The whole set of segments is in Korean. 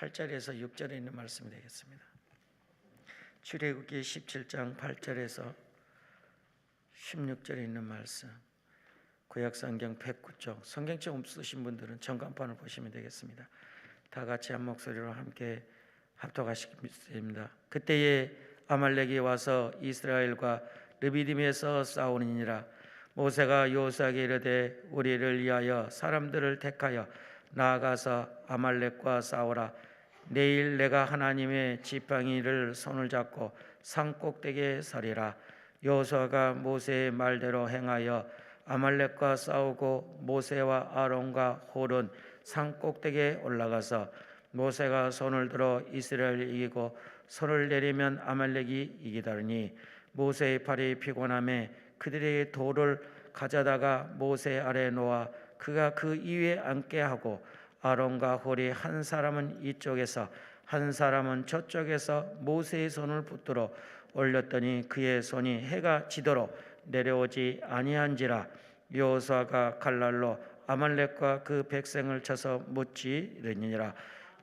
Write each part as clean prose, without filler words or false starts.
8절에서 6절에 있는 말씀이 되겠습니다. 출애굽기 17장 8절에서 16절에 있는 말씀, 구약성경 109쪽, 성경책 없으신 분들은 전간판을 보시면 되겠습니다. 다 같이 한 목소리로 함께 합독하시겠습니다. 그때에 아말렉이 와서 이스라엘과 르비딤에서 싸우니니라. 모세가 여호수아에게 이르되 우리를 위하여 사람들을 택하여 나아가서 아말렉과 싸우라. 내일 내가 하나님의 지팡이를 손을 잡고 산 꼭대기에 서리라. 여호수아가 모세의 말대로 행하여 아말렉과 싸우고 모세와 아론과 홀은 산 꼭대기에 올라가서 모세가 손을 들어 이스라엘을 이기고 손을 내리면 아말렉이 이기더니 모세의 팔이 피곤함에 그들의 돌을 가져다가 모세 아래에 놓아 그가 그 위에 앉게 하고 아론과 홀이 한 사람은 이쪽에서 한 사람은 저쪽에서 모세의 손을 붙들어 올렸더니 그의 손이 해가 지도록 내려오지 아니한지라. 여호수아가 칼날로 아말렉과 그 백성을 쳐서 무찌르니라.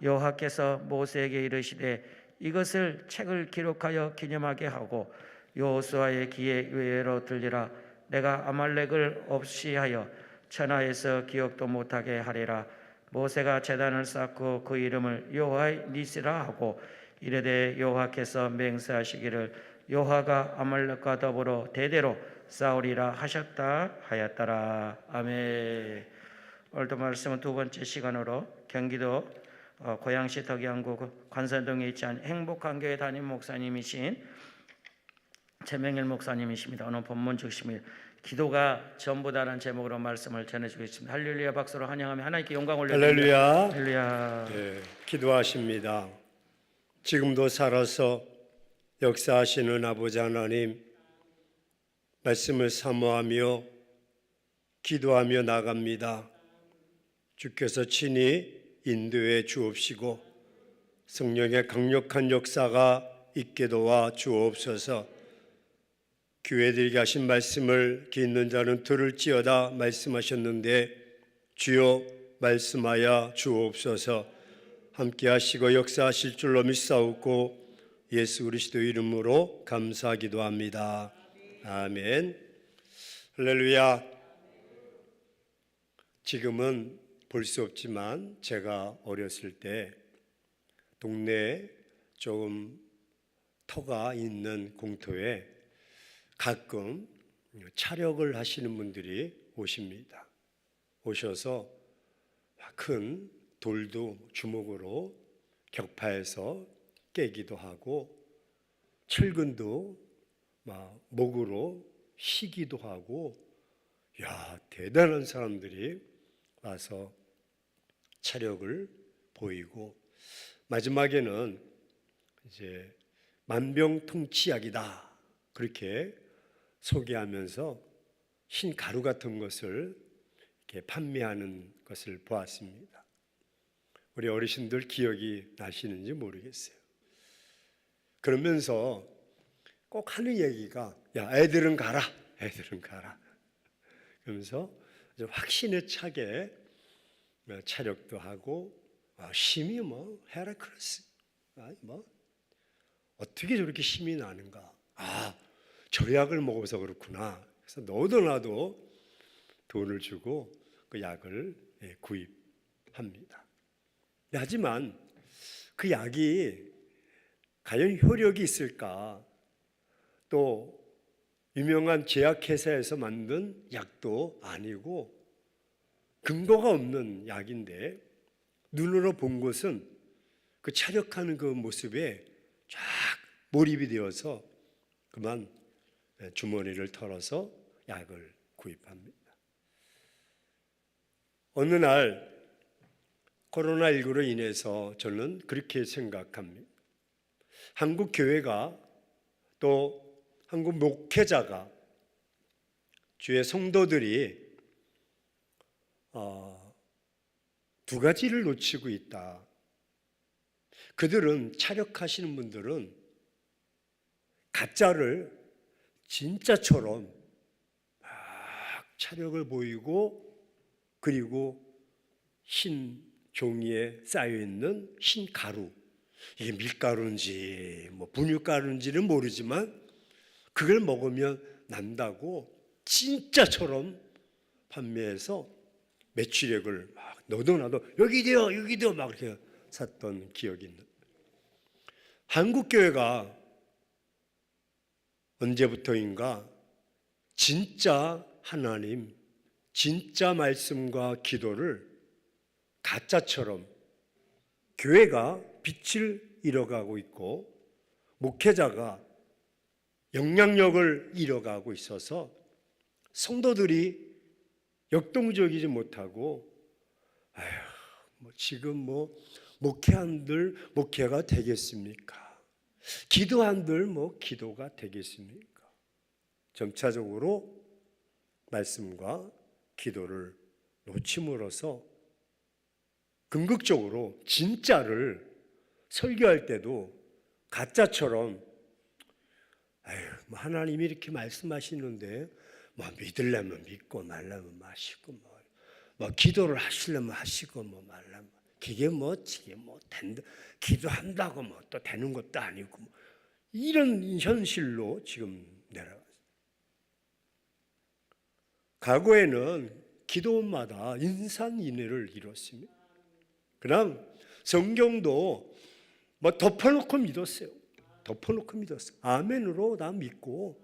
여호와께서 모세에게 이르시되 이것을 책을 기록하여 기념하게 하고 여호수아의 귀에 의외로 들리라. 내가 아말렉을 없이 하여 천하에서 기억도 못하게 하리라. 모세가 제단을 쌓고 그 이름을 여호와의 니시라 하고 이르되 여호와께서 맹세하시기를 여호와가 아말렉과 더불어 대대로 싸우리라 하셨다 하였더라. 아멘. 오늘도 말씀은 두 번째 시간으로 경기도 고양시 덕양구 관선동에 있지 않은 행복한 교회 담임 목사님이신 최명일 목사님이십니다. 오늘 본문 중심이 기도가 전부다라는 제목으로 말씀을 전해주겠습니다. 할렐루야 박수로 환영하며 하나님께 영광 올려드립니다. 할렐루야. 할렐루야. 네, 기도하십니다. 지금도 살아서 역사하시는 아버지 하나님, 말씀을 사모하며 기도하며 나갑니다. 주께서 친히 인도해 주옵시고 성령의 강력한 역사가 있게 도와 주옵소서. 교회들에게 하신 말씀을 귀 있는 자는 들을지어다 말씀하셨는데 주여 말씀하여 주옵소서. 함께 하시고 역사하실 줄로 믿사옵고 예수 그리스도 이름으로 감사하기도 합니다. 아멘. 할렐루야. 지금은 볼 수 없지만 제가 어렸을 때 동네에 조금 터가 있는 공터에 가끔 차력을 하시는 분들이 오십니다. 오셔서 큰 돌도 주먹으로 격파해서 깨기도 하고 철근도 막 목으로 희기도 하고, 야, 대단한 사람들이 와서 차력을 보이고 마지막에는 이제 만병통치약이다 그렇게 소개하면서 흰 가루 같은 것을 이렇게 판매하는 것을 보았습니다. 우리 어르신들 기억이 나시는지 모르겠어요. 그러면서 꼭 하는 얘기가 야, 애들은 가라, 애들은 가라. 그러면서 확신에 차게 차력도 하고 심이 뭐 헤라클레스 뭐 어떻게 저렇게 힘이 나는가. 저 약을 먹어서 그렇구나. 그래서 너도 나도 돈을 주고 그 약을 구입합니다. 하지만 그 약이 과연 효력이 있을까? 또 유명한 제약회사에서 만든 약도 아니고 근거가 없는 약인데 눈으로 본 것은 그 차력하는 그 모습에 쫙 몰입이 되어서 그만 주머니를 털어서 약을 구입합니다. 어느 날 코로나19로 인해서 저는 그렇게 생각합니다. 한국 교회가 또 한국 목회자가 주의 성도들이 두 가지를 놓치고 있다. 그들은 차력하시는 분들은 가짜를 진짜처럼 막 차력을 보이고 그리고 흰 종이에 쌓여 있는 흰 가루, 이게 밀가루인지 뭐 분유가루인지는 모르지만 그걸 먹으면 난다고 진짜처럼 판매해서 매출액을 막 너도 나도 여기 돼요 막 이렇게 샀던 기억이 있는. 한국 교회가 언제부터인가 진짜 하나님, 진짜 말씀과 기도를 가짜처럼 교회가 빛을 잃어가고 있고 목회자가 영향력을 잃어가고 있어서 성도들이 역동적이지 못하고 지금 목회한들 목회가 되겠습니까? 기도한들 기도가 되겠습니까? 점차적으로 말씀과 기도를 놓침으로써 궁극적으로 진짜를 설교할 때도 가짜처럼 하나님이 이렇게 말씀하시는데 믿으려면 믿고 말려면 마시고 기도를 하시려면 하시고 말려면 그게 된다. 기도한다고 또 되는 것도 아니고 이런 현실로 지금 내려갔어요. 과거에는 기도원마다 인산인해를 이뤘습니다. 그냥 성경도 덮어놓고 믿었어요. 아멘으로 나 믿고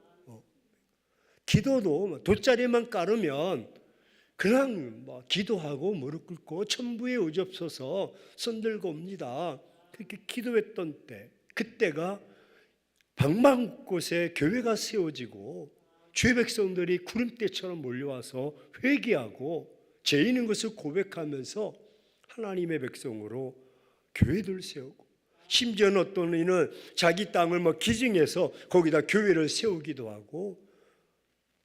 기도도 돗자리만 깔으면 그냥 기도하고 무릎 꿇고 천부에 오접서서 손 들고 옵니다. 그렇게 기도했던 때, 그때가 방방곳에 교회가 세워지고 주의 백성들이 구름대처럼 몰려와서 회개하고 죄 있는 것을 고백하면서 하나님의 백성으로 교회들 세우고, 심지어는 어떤 이는 자기 땅을 기증해서 거기다 교회를 세우기도 하고,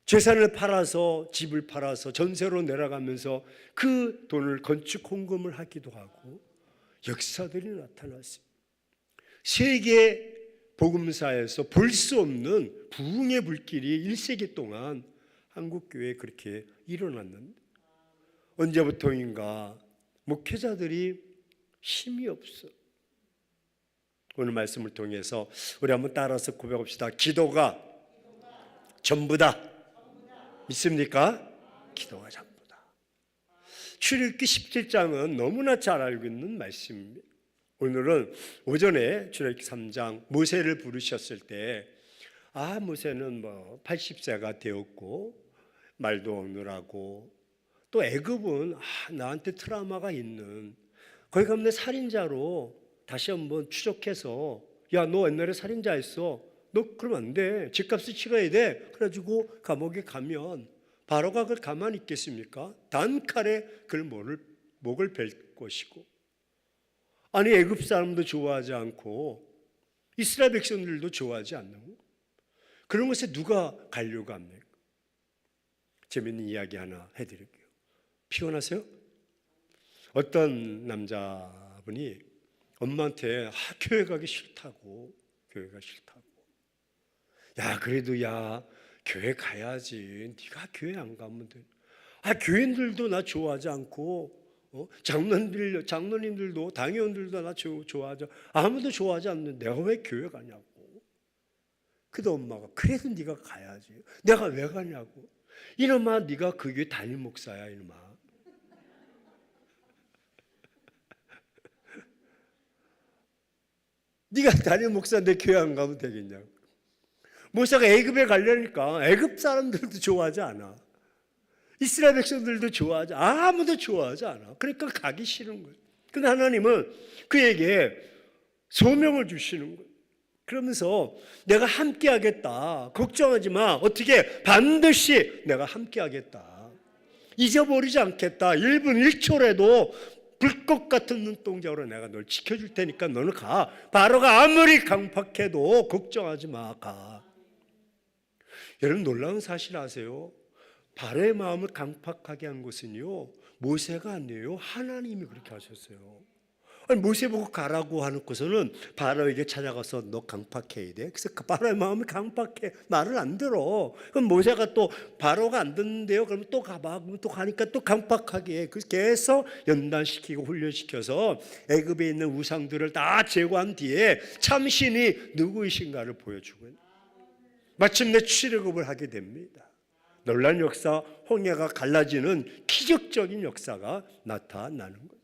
재산을 팔아서 집을 팔아서 전세로 내려가면서 그 돈을 건축 헌금을 하기도 하고 역사들이 나타났습니다. 세계 복음사에서 볼 수 없는 부흥의 불길이 1세기 동안 한국교회에 그렇게 일어났는데, 언제부터인가 목회자들이 힘이 없어. 오늘 말씀을 통해서 우리 한번 따라서 고백합시다. 기도가 전부다. 믿습니까? 기도가 전부다. 출애굽기 17장은 너무나 잘 알고 있는 말씀입니다. 오늘은 오전에 출애굽기 3장 모세를 부르셨을 때 모세는 80세가 되었고 말도 없느라고, 또 애굽은 나한테 트라우마가 있는, 거기 가면 살인자로 다시 한번 추적해서 야 너 옛날에 살인자였어, 너 그러면 안 돼, 집값을 치러야 돼. 그래가지고 감옥에 가면 바로가 그걸 가만히 있겠습니까? 단칼에 그걸 목을 벨 것이고, 아니 애굽 사람도 좋아하지 않고 이스라엘 백성들도 좋아하지 않는 그런 것에 누가 가려고 합니까? 재밌는 이야기 하나 해드릴게요. 피곤하세요? 어떤 남자분이 엄마한테 교회 가기 싫다고, 교회가 싫다고. 야 그래도 교회 가야지. 네가 교회 안 가면 돼. 교인들도 나 좋아하지 않고 장로님들도 당회원들도 나 좋아하지, 아무도 좋아하지 않는데 내가 왜 교회 가냐고. 그래도 엄마가 그래도 네가 가야지. 내가 왜 가냐고. 이놈아 네가 그 교회 담임 목사야 이놈아. 네가 담임 목사인데 교회 안 가면 되겠냐고. 모세가 애굽에 가려니까 애굽 사람들도 좋아하지 않아. 이스라엘 백성들도 좋아하지, 아무도 좋아하지 않아. 그러니까 가기 싫은 거예요. 근데 하나님은 그에게 소명을 주시는 거예요. 그러면서 내가 함께 하겠다. 걱정하지 마. 어떻게? 반드시 내가 함께 하겠다. 잊어버리지 않겠다. 1분 1초라도 불꽃 같은 눈동자로 내가 널 지켜줄 테니까 너는 가. 바로가 아무리 강팍해도 걱정하지 마. 가. 여러분 놀라운 사실 아세요? 바로의 마음을 강팍하게 한 것은요 모세가 아니에요. 하나님이 그렇게 하셨어요. 아니, 모세 보고 가라고 하놓고서는 바로에게 찾아가서 너 강팍해야 돼. 그래서 그 바로의 마음이 강팍해. 말을 안 들어. 그럼 모세가 또 바로가 안 듣는데요. 그러면 또 가봐. 그러면 또 가니까 또 강팍하게 해. 그래서 계속 연단시키고 훈련시켜서 애굽에 있는 우상들을 다 제거한 뒤에 참신이 누구이신가를 보여주고 마침내 출애굽을 하게 됩니다. 놀라운 역사, 홍해가 갈라지는 기적적인 역사가 나타나는 거예요.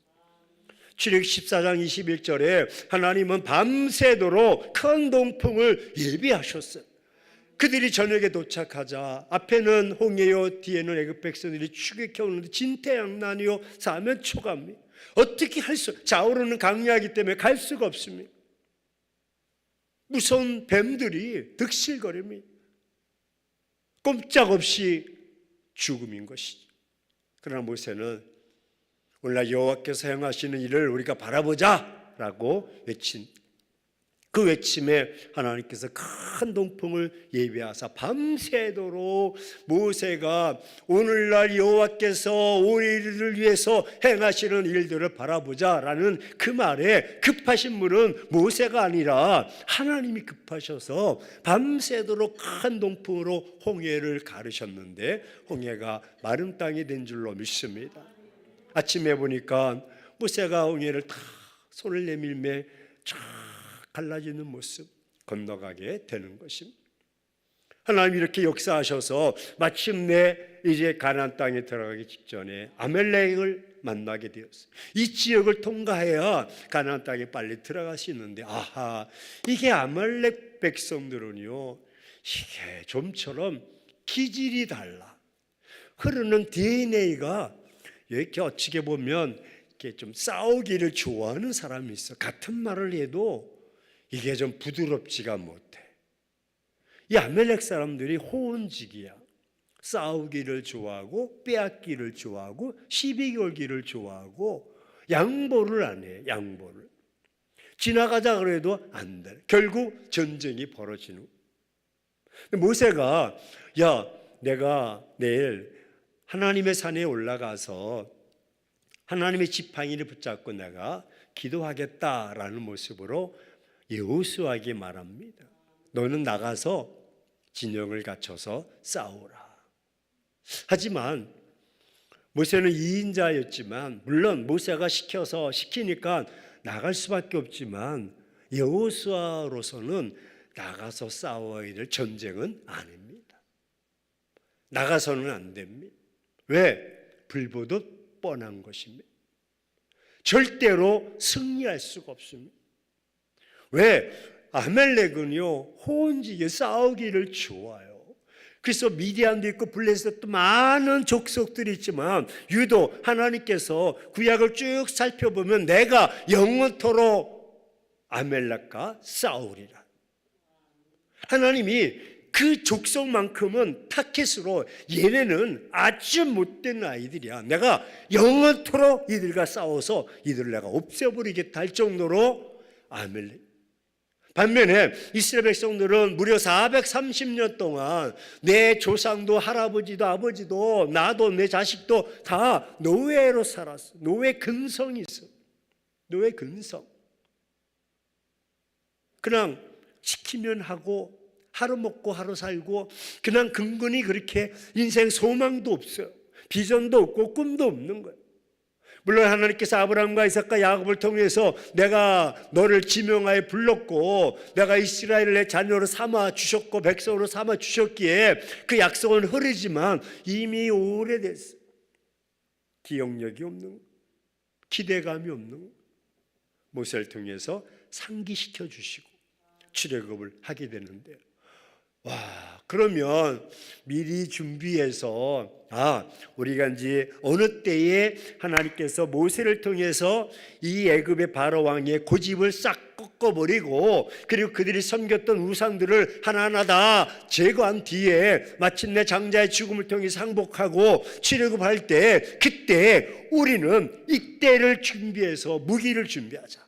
출애굽 14장 21절에 하나님은 밤새도록 큰 동풍을 예비하셨어요. 그들이 저녁에 도착하자 앞에는 홍해요, 뒤에는 애굽 백성들이 추격해 오는데 진퇴양난이요 사면초가입니다. 어떻게 할 수, 좌우로는 강야이기 때문에 갈 수가 없습니다. 무서운 뱀들이 득실거립니다. 꼼짝없이 죽음인 것이죠. 그러나 모세는 오늘날 여호와께서 행하시는 일을 우리가 바라보자 라고 외친 그 외침에 하나님께서 큰 동풍을 예비하사 밤새도록 모세가 오늘날 여호와께서 우리를 위해서 행하시는 일들을 바라보자라는 그 말에 급하신 분은 모세가 아니라 하나님이 급하셔서 밤새도록 큰 동풍으로 홍해를 가르셨는데 홍해가 마른 땅이 된 줄로 믿습니다. 아침에 보니까 모세가 홍해를 다 손을 내밀매 쫙 갈라지는 모습 건너가게 되는 것입니다. 하나님이 이렇게 역사하셔서 마침내 이제 가나안 땅에 들어가기 직전에 아말렉을 만나게 되었어요. 이 지역을 통과해야 가나안 땅에 빨리 들어갈 수 있는데 아하, 이게 아말렉 백성들은요 이게 좀처럼 기질이 달라. 흐르는 DNA가 이렇게 어찌게 보면 이렇게 좀 싸우기를 좋아하는 사람이 있어. 같은 말을 해도 이게 좀 부드럽지가 못해. 이 아멜렉 사람들이 호언지기야. 싸우기를 좋아하고 빼앗기를 좋아하고 시비 걸기를 좋아하고 양보를 안 해. 양보를 지나가자 그래도 안 돼. 결국 전쟁이 벌어지는. 모세가 야, 내가 내일 하나님의 산에 올라가서 하나님의 지팡이를 붙잡고 내가 기도하겠다라는 모습으로 여호수아에게 말합니다. 너는 나가서 진영을 갖춰서 싸우라. 하지만 모세는 2인자였지만 물론 모세가 시키니까 나갈 수밖에 없지만 여호수아로서는 나가서 싸워야 될 전쟁은 아닙니다. 나가서는 안 됩니다. 왜? 불보듯 뻔한 것입니다. 절대로 승리할 수가 없습니다. 왜? 아멜렉은요 호언지게 싸우기를 좋아해요. 그래서 미디안도 있고 블레셋도 많은 족속들이 있지만 유독 하나님께서 구약을 쭉 살펴보면 내가 영원토록 아멜렉과 싸우리라. 하나님이 그 족속만큼은 타켓으로 얘네는 아주 못된 아이들이야. 내가 영원토록 이들과 싸워서 이들을 내가 없애버리겠다 할 정도로 아멜렉. 반면에 이스라엘 백성들은 무려 430년 동안 내 조상도 할아버지도 아버지도 나도 내 자식도 다 노예로 살았어. 노예 근성이 있어. 노예 근성. 그냥 시키면 하고 하루 먹고 하루 살고 그냥 근근히 그렇게 인생 소망도 없어요. 비전도 없고 꿈도 없는 거예요. 물론 하나님께서 아브라함과 이삭과 야곱을 통해서 내가 너를 지명하여 불렀고 내가 이스라엘을 내 자녀로 삼아 주셨고 백성으로 삼아 주셨기에 그 약속은 흐르지만 이미 오래됐어. 기억력이 없는 거, 기대감이 없는 거. 모세를 통해서 상기시켜 주시고 출애굽을 하게 되는데 와, 그러면 미리 준비해서 우리가 이제 어느 때에 하나님께서 모세를 통해서 이 애굽의 바로 왕의 고집을 싹 꺾어버리고 그리고 그들이 섬겼던 우상들을 하나하나 다 제거한 뒤에 마침내 장자의 죽음을 통해서 항복하고 출애굽할 때 그때 우리는 이때를 준비해서 무기를 준비하자.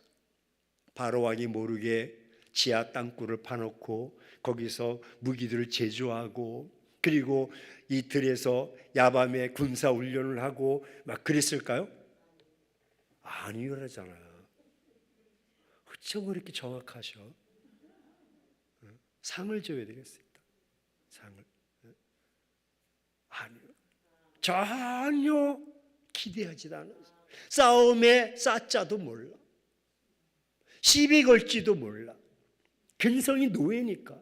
바로 왕이 모르게 지하 땅굴을 파놓고 거기서 무기들을 제조하고 그리고 이 들에서 야밤에 군사 훈련을 하고 막 그랬을까요? 아니라잖아요. 어쩜 그렇게 정확하셔? 상을 줘야 되겠습니다. 상을. 아니요. 전혀 기대하지도 않아요. 싸움에 싸자도 몰라. 시비 걸지도 몰라. 근성이 노예니까.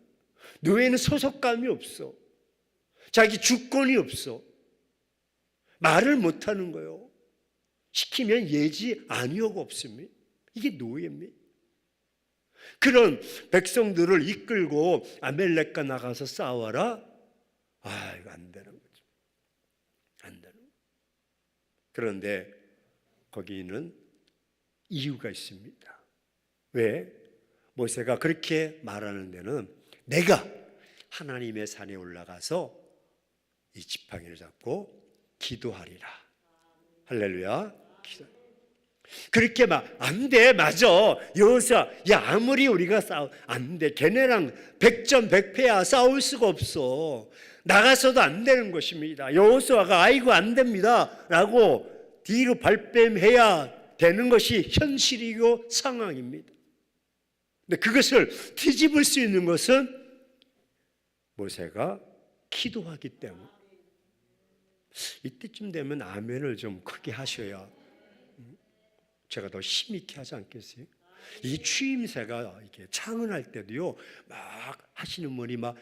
노예는 소속감이 없어. 자기 주권이 없어. 말을 못하는 거요. 시키면 예지 아니오가 없습니다. 이게 노예입니다. 그런 백성들을 이끌고 아멜렉과 나가서 싸워라? 이거 안 되는 거죠. 안 되는 거죠. 그런데 거기는 이유가 있습니다. 왜? 모세가 그렇게 말하는 데는 내가 하나님의 산에 올라가서 이 지팡이를 잡고 기도하리라. 할렐루야. 그렇게 막 안 돼. 맞아. 여호수아, 야 아무리 우리가 싸워 안 돼. 걔네랑 백전백패야. 싸울 수가 없어. 나가서도 안 되는 것입니다. 여호수아가 아이고 안 됩니다 라고 뒤로 발뺌해야 되는 것이 현실이고 상황입니다. 근데 그것을 뒤집을 수 있는 것은 모세가 기도하기 때문에. 이때쯤 되면 아멘을 좀 크게 하셔야 제가 더 힘있게 하지 않겠어요? 이 추임새가 이렇게 창언할 때도요, 막 하시는 분이 막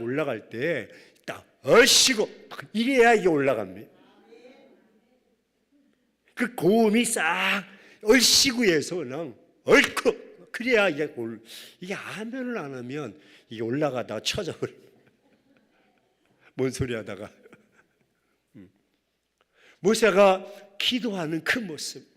올라갈 때 딱 얼씨고 이래야 이게 올라갑니다. 그 고음이 싹 얼씨구에서 그냥 얼컥 그래야 이게 아멘을 안 하면 이게 올라가다가 쳐져버려. 뭔 소리 하다가. 모세가 기도하는 그 모습.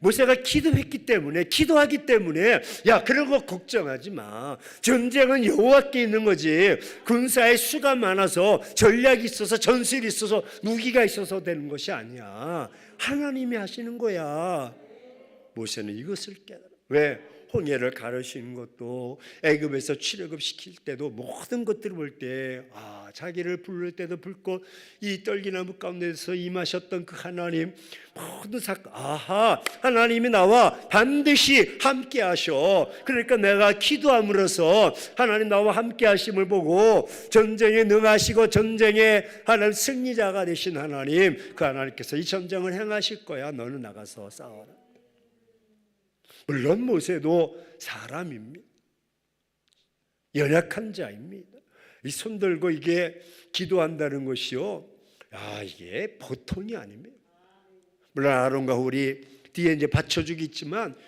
모세가 기도하기 때문에 야 그런 거 걱정하지 마. 전쟁은 여호와께 있는 거지. 군사의 수가 많아서 전략이 있어서 전술이 있어서 무기가 있어서 되는 것이 아니야. 하나님이 하시는 거야. 모세는 이것을 깨달아. 왜? 홍해를 가르시는 것도 애굽에서 출애굽시킬 때도 모든 것들을 볼 때 자기를 부를 때도 불꽃 이 떨기나무 가운데서 임하셨던 그 하나님 모든 사건 하나님이 나와 반드시 함께 하셔. 그러니까 내가 기도함으로써 하나님 나와 함께 하심을 보고 전쟁에 능하시고 전쟁에 하나님 승리자가 되신 하나님, 그 하나님께서 이 전쟁을 행하실 거야. 너는 나가서 싸워라. 물론 모세도 사람입니다. 연약한 자입니다. 이 손 들고 이게 기도한다는 것이요, 이게 보통이 아닙니다. 물론 아론과 홀이 뒤에 이제 받쳐주겠지만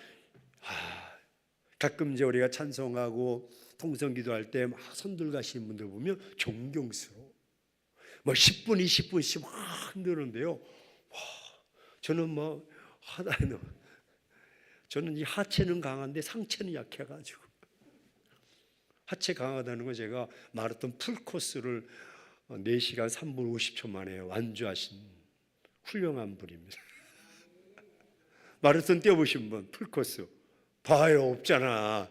가끔 이제 우리가 찬송하고 통성기도할 때 막 손들 가시는 분들 보면 존경스러워. 뭐 10분, 20분씩 막 흔드는데요. 저는 저는 이 하체는 강한데 상체는 약해가지고 하체 강하다는 거 제가 마라톤 풀코스를 4시간 3분 50초 만에 완주하신 훌륭한 분입니다. 마라톤 뛰어보신 분 풀코스 봐요. 없잖아.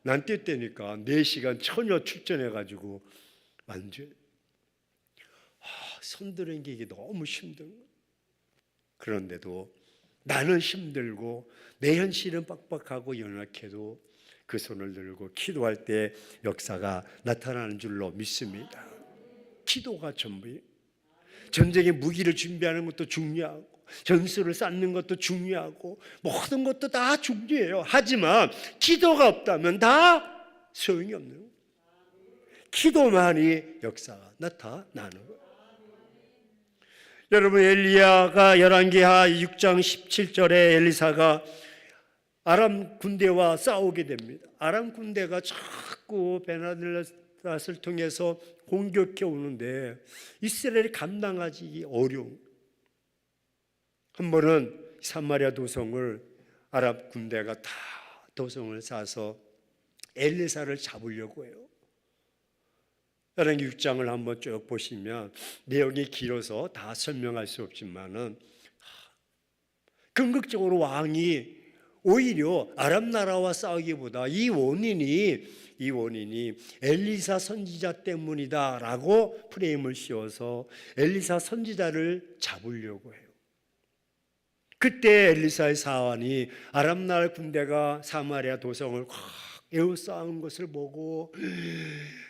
난 뛰었다니까 4시간 천여 출전해가지고 완주. 손드는 게 이게 너무 힘든 거예요. 그런데도 나는 힘들고 내 현실은 빡빡하고 연약해도 그 손을 들고 기도할 때 역사가 나타나는 줄로 믿습니다. 기도가 전부예요. 전쟁의 무기를 준비하는 것도 중요하고 전술을 쌓는 것도 중요하고 모든 것도 다 중요해요. 하지만 기도가 없다면 다 소용이 없는 거예요. 기도만이 역사가 나타나는 거예요. 여러분, 엘리야가 열왕기하 6장 17절에 엘리사가 아람 군대와 싸우게 됩니다. 아람 군대가 자꾸 베나들랏을 통해서 공격해 오는데 이스라엘이 감당하기 어려운. 한 번은 사마리아 도성을 아람 군대가 다 도성을 쌓아서 엘리사를 잡으려고 해요. 열왕기 6장을 한번 쭉 보시면 내용이 길어서 다 설명할 수 없지만은 궁극적으로 왕이 오히려 아람 나라와 싸우기보다 이 원인이 엘리사 선지자 때문이다라고 프레임을 씌워서 엘리사 선지자를 잡으려고 해요. 그때 엘리사의 사환이 아람 나라 군대가 사마리아 도성을 확 에워싸는 것을 보고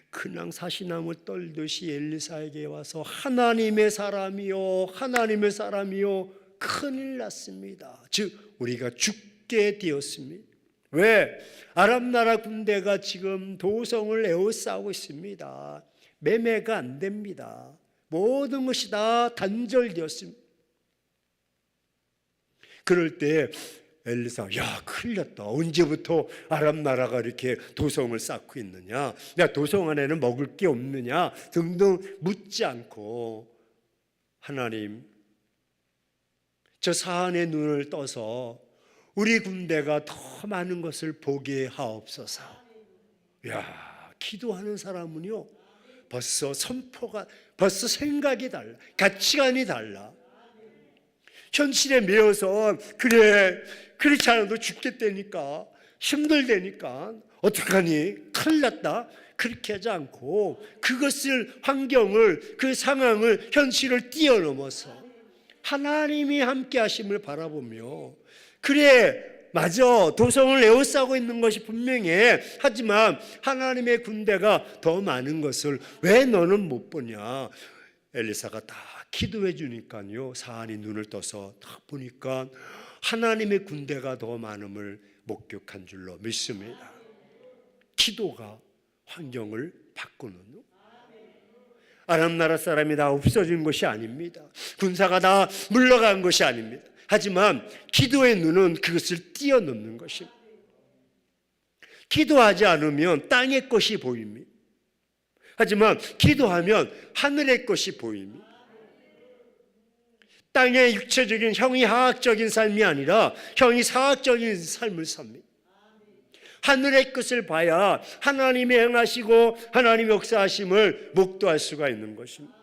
그냥 사시나무 떨듯이 엘리사에게 와서 하나님의 사람이요, 하나님의 사람이요, 큰일 났습니다. 즉 우리가 죽게 되었습니다. 왜? 아람 나라 군대가 지금 도성을 에워싸고 있습니다. 매매가 안 됩니다. 모든 것이 다 단절되었습니다. 그럴 때 엘리사, 야 큰일 났다. 언제부터 아람 나라가 이렇게 도성을 쌓고 있느냐, 야 도성 안에는 먹을 게 없느냐 등등 묻지 않고 하나님, 저 사안의 눈을 떠서 우리 군대가 더 많은 것을 보게 하옵소서. 야, 기도하는 사람은요 벌써 선포가, 벌써 생각이 달라, 가치관이 달라. 현실에 매여서 그래 그렇지 않아도 죽겠다니까, 힘들다니까 어떡하니, 큰일 났다, 그렇게 하지 않고 그것을, 환경을, 그 상황을, 현실을 뛰어넘어서 하나님이 함께 하심을 바라보며, 그래 맞아 도성을 에워싸고 있는 것이 분명해, 하지만 하나님의 군대가 더 많은 것을 왜 너는 못 보냐. 엘리사가 다 기도해 주니까요 사안이 눈을 떠서 딱 보니까 하나님의 군대가 더 많음을 목격한 줄로 믿습니다. 기도가 환경을 바꾸는, 아람 나라 사람이 다 없어진 것이 아닙니다. 군사가 다 물러간 것이 아닙니다. 하지만 기도의 눈은 그것을 뛰어넘는 것입니다. 기도하지 않으면 땅의 것이 보입니다. 하지만 기도하면 하늘의 것이 보입니다. 땅의 육체적인 형이하학적인 삶이 아니라 형이 사학적인 삶을 삽니다. 하늘의 것을 봐야 하나님이 행하시고 하나님의 역사하심을 목도할 수가 있는 것입니다.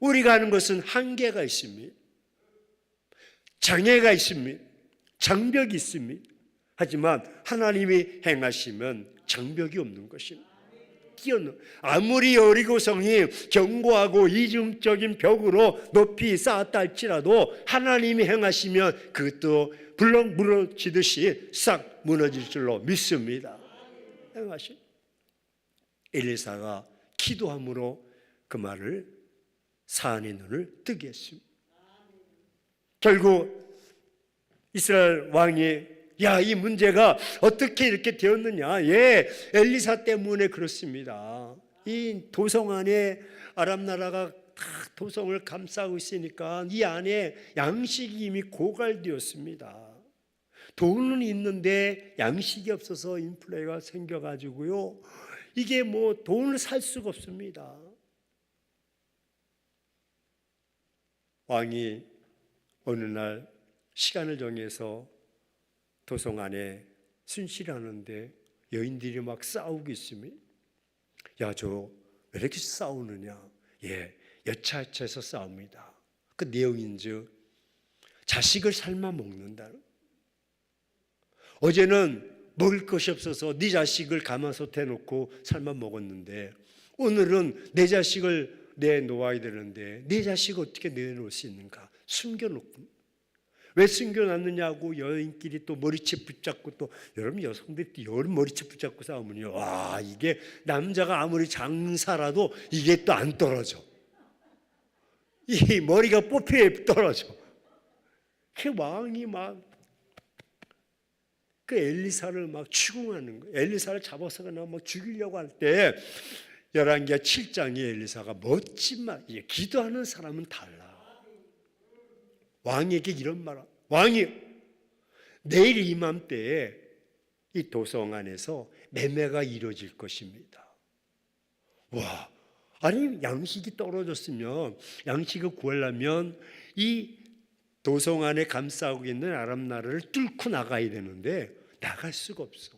우리가 하는 것은 한계가 있습니다. 장애가 있습니다. 장벽이 있습니다. 하지만 하나님이 행하시면 장벽이 없는 것입니다. 아무리 여리고성이 견고하고 이중적인 벽으로 높이 쌓았다 할지라도 하나님이 행하시면 그것도 불렁 무너지듯이 싹 무너질 줄로 믿습니다. 행하시. 엘리사가 기도함으로 그 말을, 사안의 눈을 뜨게 했습니다. 결국 이스라엘 왕이, 야, 이 문제가 어떻게 이렇게 되었느냐. 예, 엘리사 때문에 그렇습니다. 이 도성 안에 아람 나라가 다 도성을 감싸고 있으니까 이 안에 양식이 이미 고갈되었습니다. 돈은 있는데 양식이 없어서 인플레가 생겨가지고요, 이게 뭐 돈을 살 수가 없습니다. 왕이 어느 날 시간을 정해서 도성 안에 순실하는데 여인들이 막 싸우고 있습니다. 야, 저 왜 이렇게 싸우느냐. 예, 여차여차해서 싸웁니다. 그 내용인즉 자식을 삶아 먹는다. 어제는 먹을 것이 없어서 네 자식을 가마솥에 놓고 삶아 먹었는데 오늘은 내 자식을 내놓아야 되는데 내 자식을 어떻게 내놓을 수 있는가. 숨겨놓고. 왜 숨겨놨느냐고 여인끼리 또 머리채 붙잡고, 또 여러분 여성들이 또 여름 머리채 붙잡고 싸우면요, 와, 이게 남자가 아무리 장사라도 이게 또 안 떨어져. 이 머리가 뽑히에 떨어져. 그 왕이 막 그 엘리사를 막 추궁하는 거예요. 엘리사를 잡아서 그냥 막 죽이려고 할 때 열왕기하 7장에 엘리사가 멋진 말, 기도하는 사람은 달라. 왕에게 이런 말, 왕이 내일 이맘때에 이 도성 안에서 매매가 이루어질 것입니다. 와, 아니 양식이 떨어졌으면, 양식을 구하려면 이 도성 안에 감싸고 있는 아람 나라를 뚫고 나가야 되는데 나갈 수가 없어.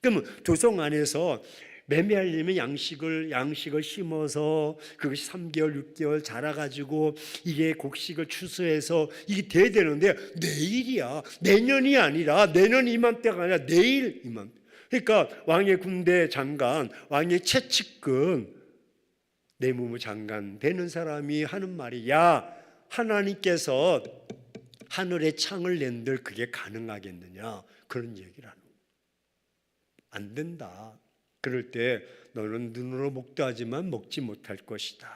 그러면 도성 안에서 매매하려면 양식을 심어서 그것이 3개월, 6개월 자라가지고 이게 곡식을 추수해서 이게 돼야 되는데 내일이야. 내년이 아니라, 내년 이맘때가 아니라 내일 이맘때. 그러니까 왕의 군대 장관, 왕의 최측근, 내무부 장관 되는 사람이 하는 말이, 야, 하나님께서 하늘에 창을 낸들 그게 가능하겠느냐, 그런 얘기를 하는 거예요. 안 된다. 그럴 때 너는 눈으로 목도하지만 먹지 못할 것이다.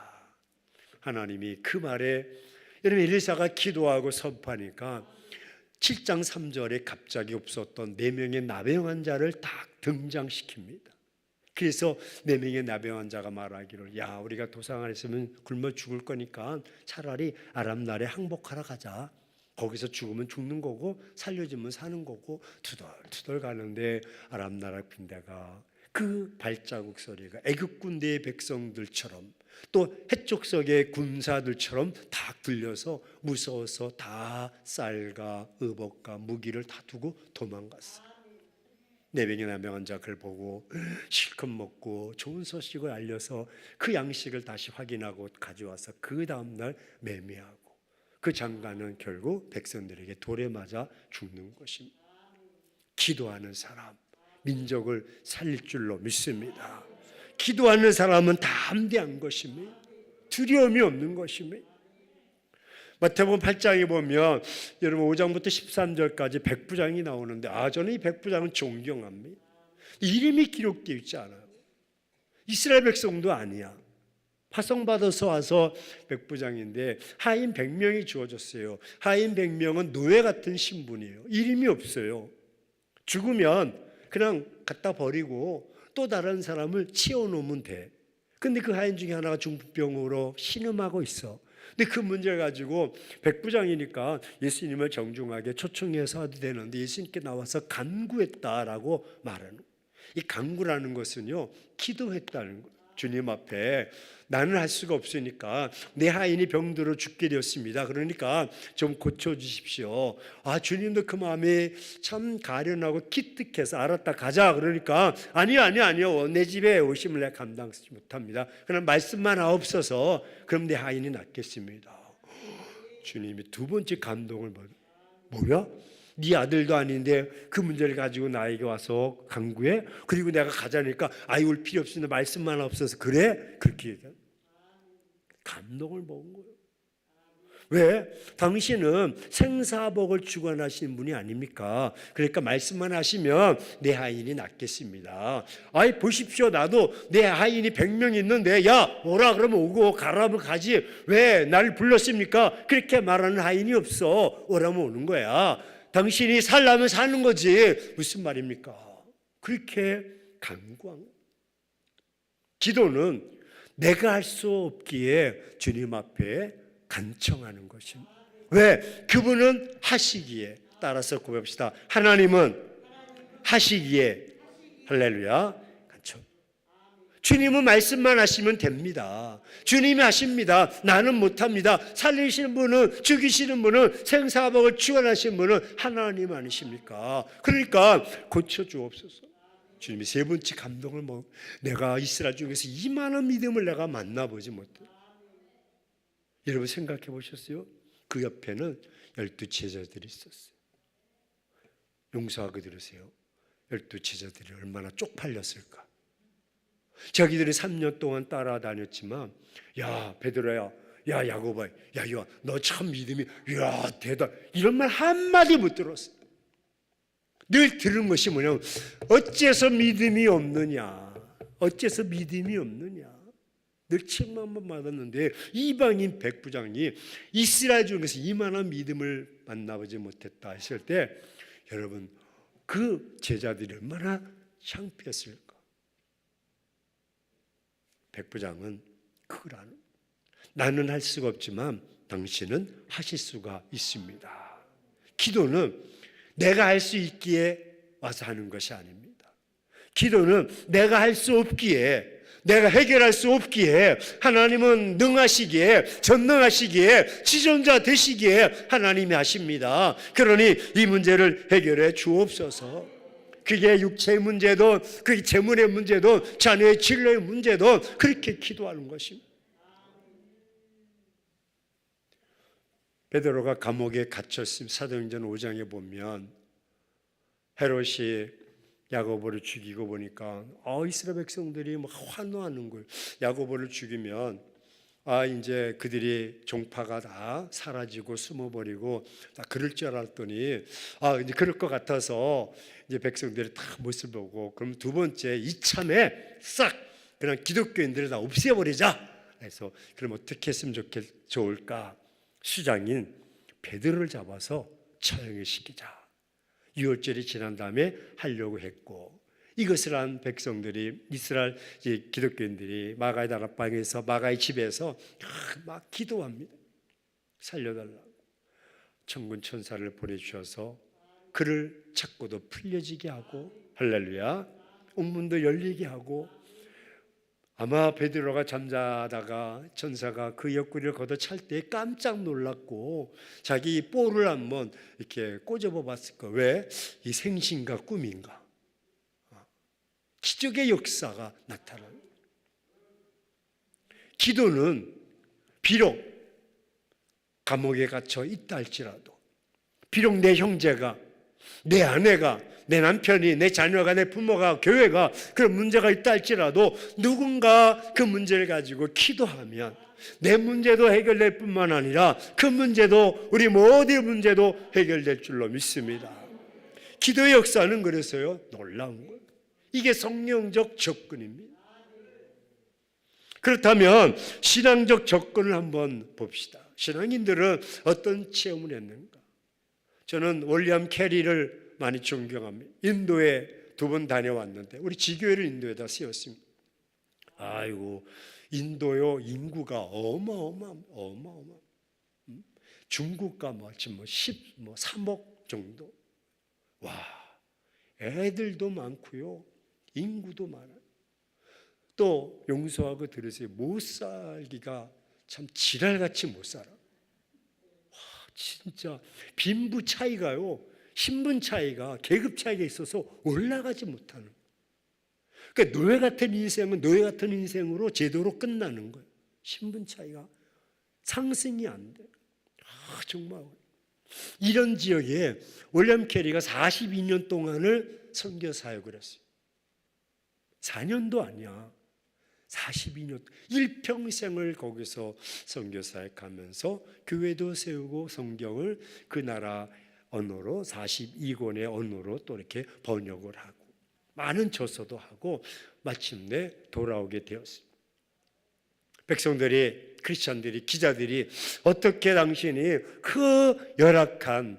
하나님이 그 말에, 여러분, 엘리사가 기도하고 선포하니까 7장 3절에 갑자기 없었던 4명의 나병 환자를 딱 등장시킵니다. 그래서 4명의 나병 환자가 말하기를, 야, 우리가 도상 안에 있으면 굶어 죽을 거니까 차라리 아람 나라에 항복하러 가자. 거기서 죽으면 죽는 거고 살려주면 사는 거고. 투덜투덜 가는데 아람 나라 군대가 그 발자국 소리가 애굽 군대의 백성들처럼 또 해족석의 군사들처럼 다 들려서 무서워서 다 쌀과 의복과 무기를 다 두고 도망갔어요. 4명의 나병 환자 그걸 보고 실컷 먹고 좋은 소식을 알려서 그 양식을 다시 확인하고 가져와서 그 다음날 매매하고, 그 장관은 결국 백성들에게 돌에 맞아 죽는 것입니다. 기도하는 사람, 민족을 살릴 줄로 믿습니다. 기도하는 사람은 담대한 것입니다. 두려움이 없는 것입니다. 마태복음 8장에 보면 여러분 5장부터 13절까지 백부장이 나오는데, 저는 이 백부장은 존경합니다. 이름이 기록되어 있지 않아요. 이스라엘 백성도 아니야. 파송받아서 와서 백부장인데 하인 100명이 주어졌어요. 하인 100명은 노예 같은 신분이에요. 이름이 없어요. 죽으면 그냥 갖다 버리고 또 다른 사람을 치워놓으면 돼. 근데 그 하인 중에 하나가 중풍병으로 신음하고 있어. 근데 그 문제를 가지고 백부장이니까 예수님을 정중하게 초청해서 해도 되는데 예수님께 나와서 간구했다라고 말하는 거예요. 이 간구라는 것은요, 기도했다는 거예요. 주님 앞에 나는 할 수가 없으니까 내 하인이 병들어 죽게 되었습니다. 그러니까 좀 고쳐주십시오. 주님도 그 마음이 참 가련하고 기특해서 알았다, 가자. 그러니까 아니요. 내 집에 오심을 내가 감당하지 못합니다. 그럼 말씀만 하옵소서. 그럼 내 하인이 낫겠습니다. 주님이 두 번째 감동을 뭐야? 네 아들도 아닌데 그 문제를 가지고 나에게 와서 간구해? 그리고 내가 가자니까 올 필요 없습니다. 말씀만 없어서. 그래? 그렇게 얘기해. 감동을 먹은 거예요. 왜? 당신은 생사복을 주관하시는 분이 아닙니까? 그러니까 말씀만 하시면 내 하인이 낫겠습니다. 보십시오. 나도 내 하인이 100명 있는데 야 오라 그러면 오고 가라면 가지 왜 나를 불렀습니까? 그렇게 말하는 하인이 없어. 오라면 오는 거야. 당신이 살려면 사는 거지. 무슨 말입니까? 그렇게 간구한. 기도는 내가 할 수 없기에 주님 앞에 간청하는 것입니다. 왜? 그분은 하시기에. 따라서 고백합시다. 하나님은 하시기에. 할렐루야. 간청. 주님은 말씀만 하시면 됩니다. 주님이 하십니다. 나는 못합니다. 살리시는 분은, 죽이시는 분은, 생사복을 주관하시는 분은 하나님 아니십니까? 그러니까 고쳐주옵소서. 주님이 세 번째 감동을 내가 이스라엘 중에서 이만한 믿음을 내가 만나보지 못해. 여러분 생각해 보셨어요? 그 옆에는 12 제자들이 있었어요. 용서하고 들으세요. 12 제자들이 얼마나 쪽팔렸을까. 자기들이 3년 동안 따라다녔지만 야 베드로야, 야 야고보야, 야 요한 너 참 믿음이 야 대단, 이런 말 한마디 못 들었어요. 늘 들은 것이 뭐냐면 어째서 믿음이 없느냐, 어째서 믿음이 없느냐. 늘 책망만 받았는데 이방인 백부장이 이스라엘 중에서 이만한 믿음을 만나보지 못했다 했을 때 여러분 그 제자들이 얼마나 창피했을까. 백부장은 그걸 아는, 나는 할 수가 없지만 당신은 하실 수가 있습니다. 기도는 내가 할 수 있기에 와서 하는 것이 아닙니다. 기도는 내가 할 수 없기에, 내가 해결할 수 없기에, 하나님은 능하시기에, 전능하시기에, 지존자 되시기에 하나님이 하십니다. 그러니 이 문제를 해결해 주옵소서. 그게 육체의 문제도, 그게 재물의 문제도, 자녀의 진로의 문제도 그렇게 기도하는 것입니다. 베드로가 감옥에 갇혔습니다. 사도행전 5장에 보면 헤롯이 야고보를 죽이고 보니까 이스라엘 백성들이 막 환호하는 거예요. 야고보를 죽이면 이제 그들이 종파가 다 사라지고 숨어버리고 다 그럴 줄 알았더니 이제 그럴 것 같아서 이제 백성들이 다 모습을 보고 그럼 두 번째 이참에 싹 그냥 기독교인들을 다 없애버리자. 그래서 그럼 어떻게 했으면 좋을까? 수장인 베드로를 잡아서 처형을 시키자. 유월절이 지난 다음에 하려고 했고 이것을 한 백성들이 이스라엘 기독교인들이 마가의 다락방에서 마가의 집에서 막 기도합니다. 살려달라고. 천군 천사를 보내주셔서 그를 찾고도 풀려지게 하고 할렐루야 옥문도 열리게 하고 아마 베드로가 잠자다가 천사가 그 옆구리를 걷어찰 때 깜짝 놀랐고 자기 뽀를 한번 이렇게 꼬집어 봤을 거예요. 왜? 이 생신가 꿈인가? 기적의 역사가 나타나요. 기도는 비록 감옥에 갇혀 있다 할지라도 비록 내 형제가 내 아내가 내 남편이 내 자녀가 내 부모가 교회가 그런 문제가 있다 할지라도 누군가 그 문제를 가지고 기도하면 내 문제도 해결될 뿐만 아니라 그 문제도 우리 모두의 문제도 해결될 줄로 믿습니다. 기도의 역사는 그래서요 놀라운 거예요. 이게 성령적 접근입니다. 그렇다면 신앙적 접근을 한번 봅시다. 신앙인들은 어떤 체험을 했는가? 저는 윌리엄 캐리를 많이 존경합니다. 인도에 2번 다녀왔는데 우리 지교회를 인도에다 세웠습니다. 아이고 인도요 인구가 어마어마. 중국과 지금 3억 정도. 와 애들도 많고요 인구도 많아요. 또 용서하고 들으세요. 못 살기가 참 지랄같이 못 살아. 와 진짜 빈부 차이가요 신분 차이가 계급 차이가 있어서 올라가지 못하는. 그러니까 노예 같은 인생은 노예 같은 인생으로 제도로 끝나는 거예요. 신분 차이가 상승이 안 돼. 정말 이런 지역에 윌리엄 캐리가 42년 동안을 선교 사역을 했어요. 4년도 아니야. 42년 일평생을 거기서 선교 사역하면서 교회도 세우고 성경을 그 나라 언어로 42권의 언어로 또 이렇게 번역을 하고 많은 저서도 하고 마침내 돌아오게 되었습니다. 백성들이 크리스찬들이 기자들이 어떻게 당신이 그 열악한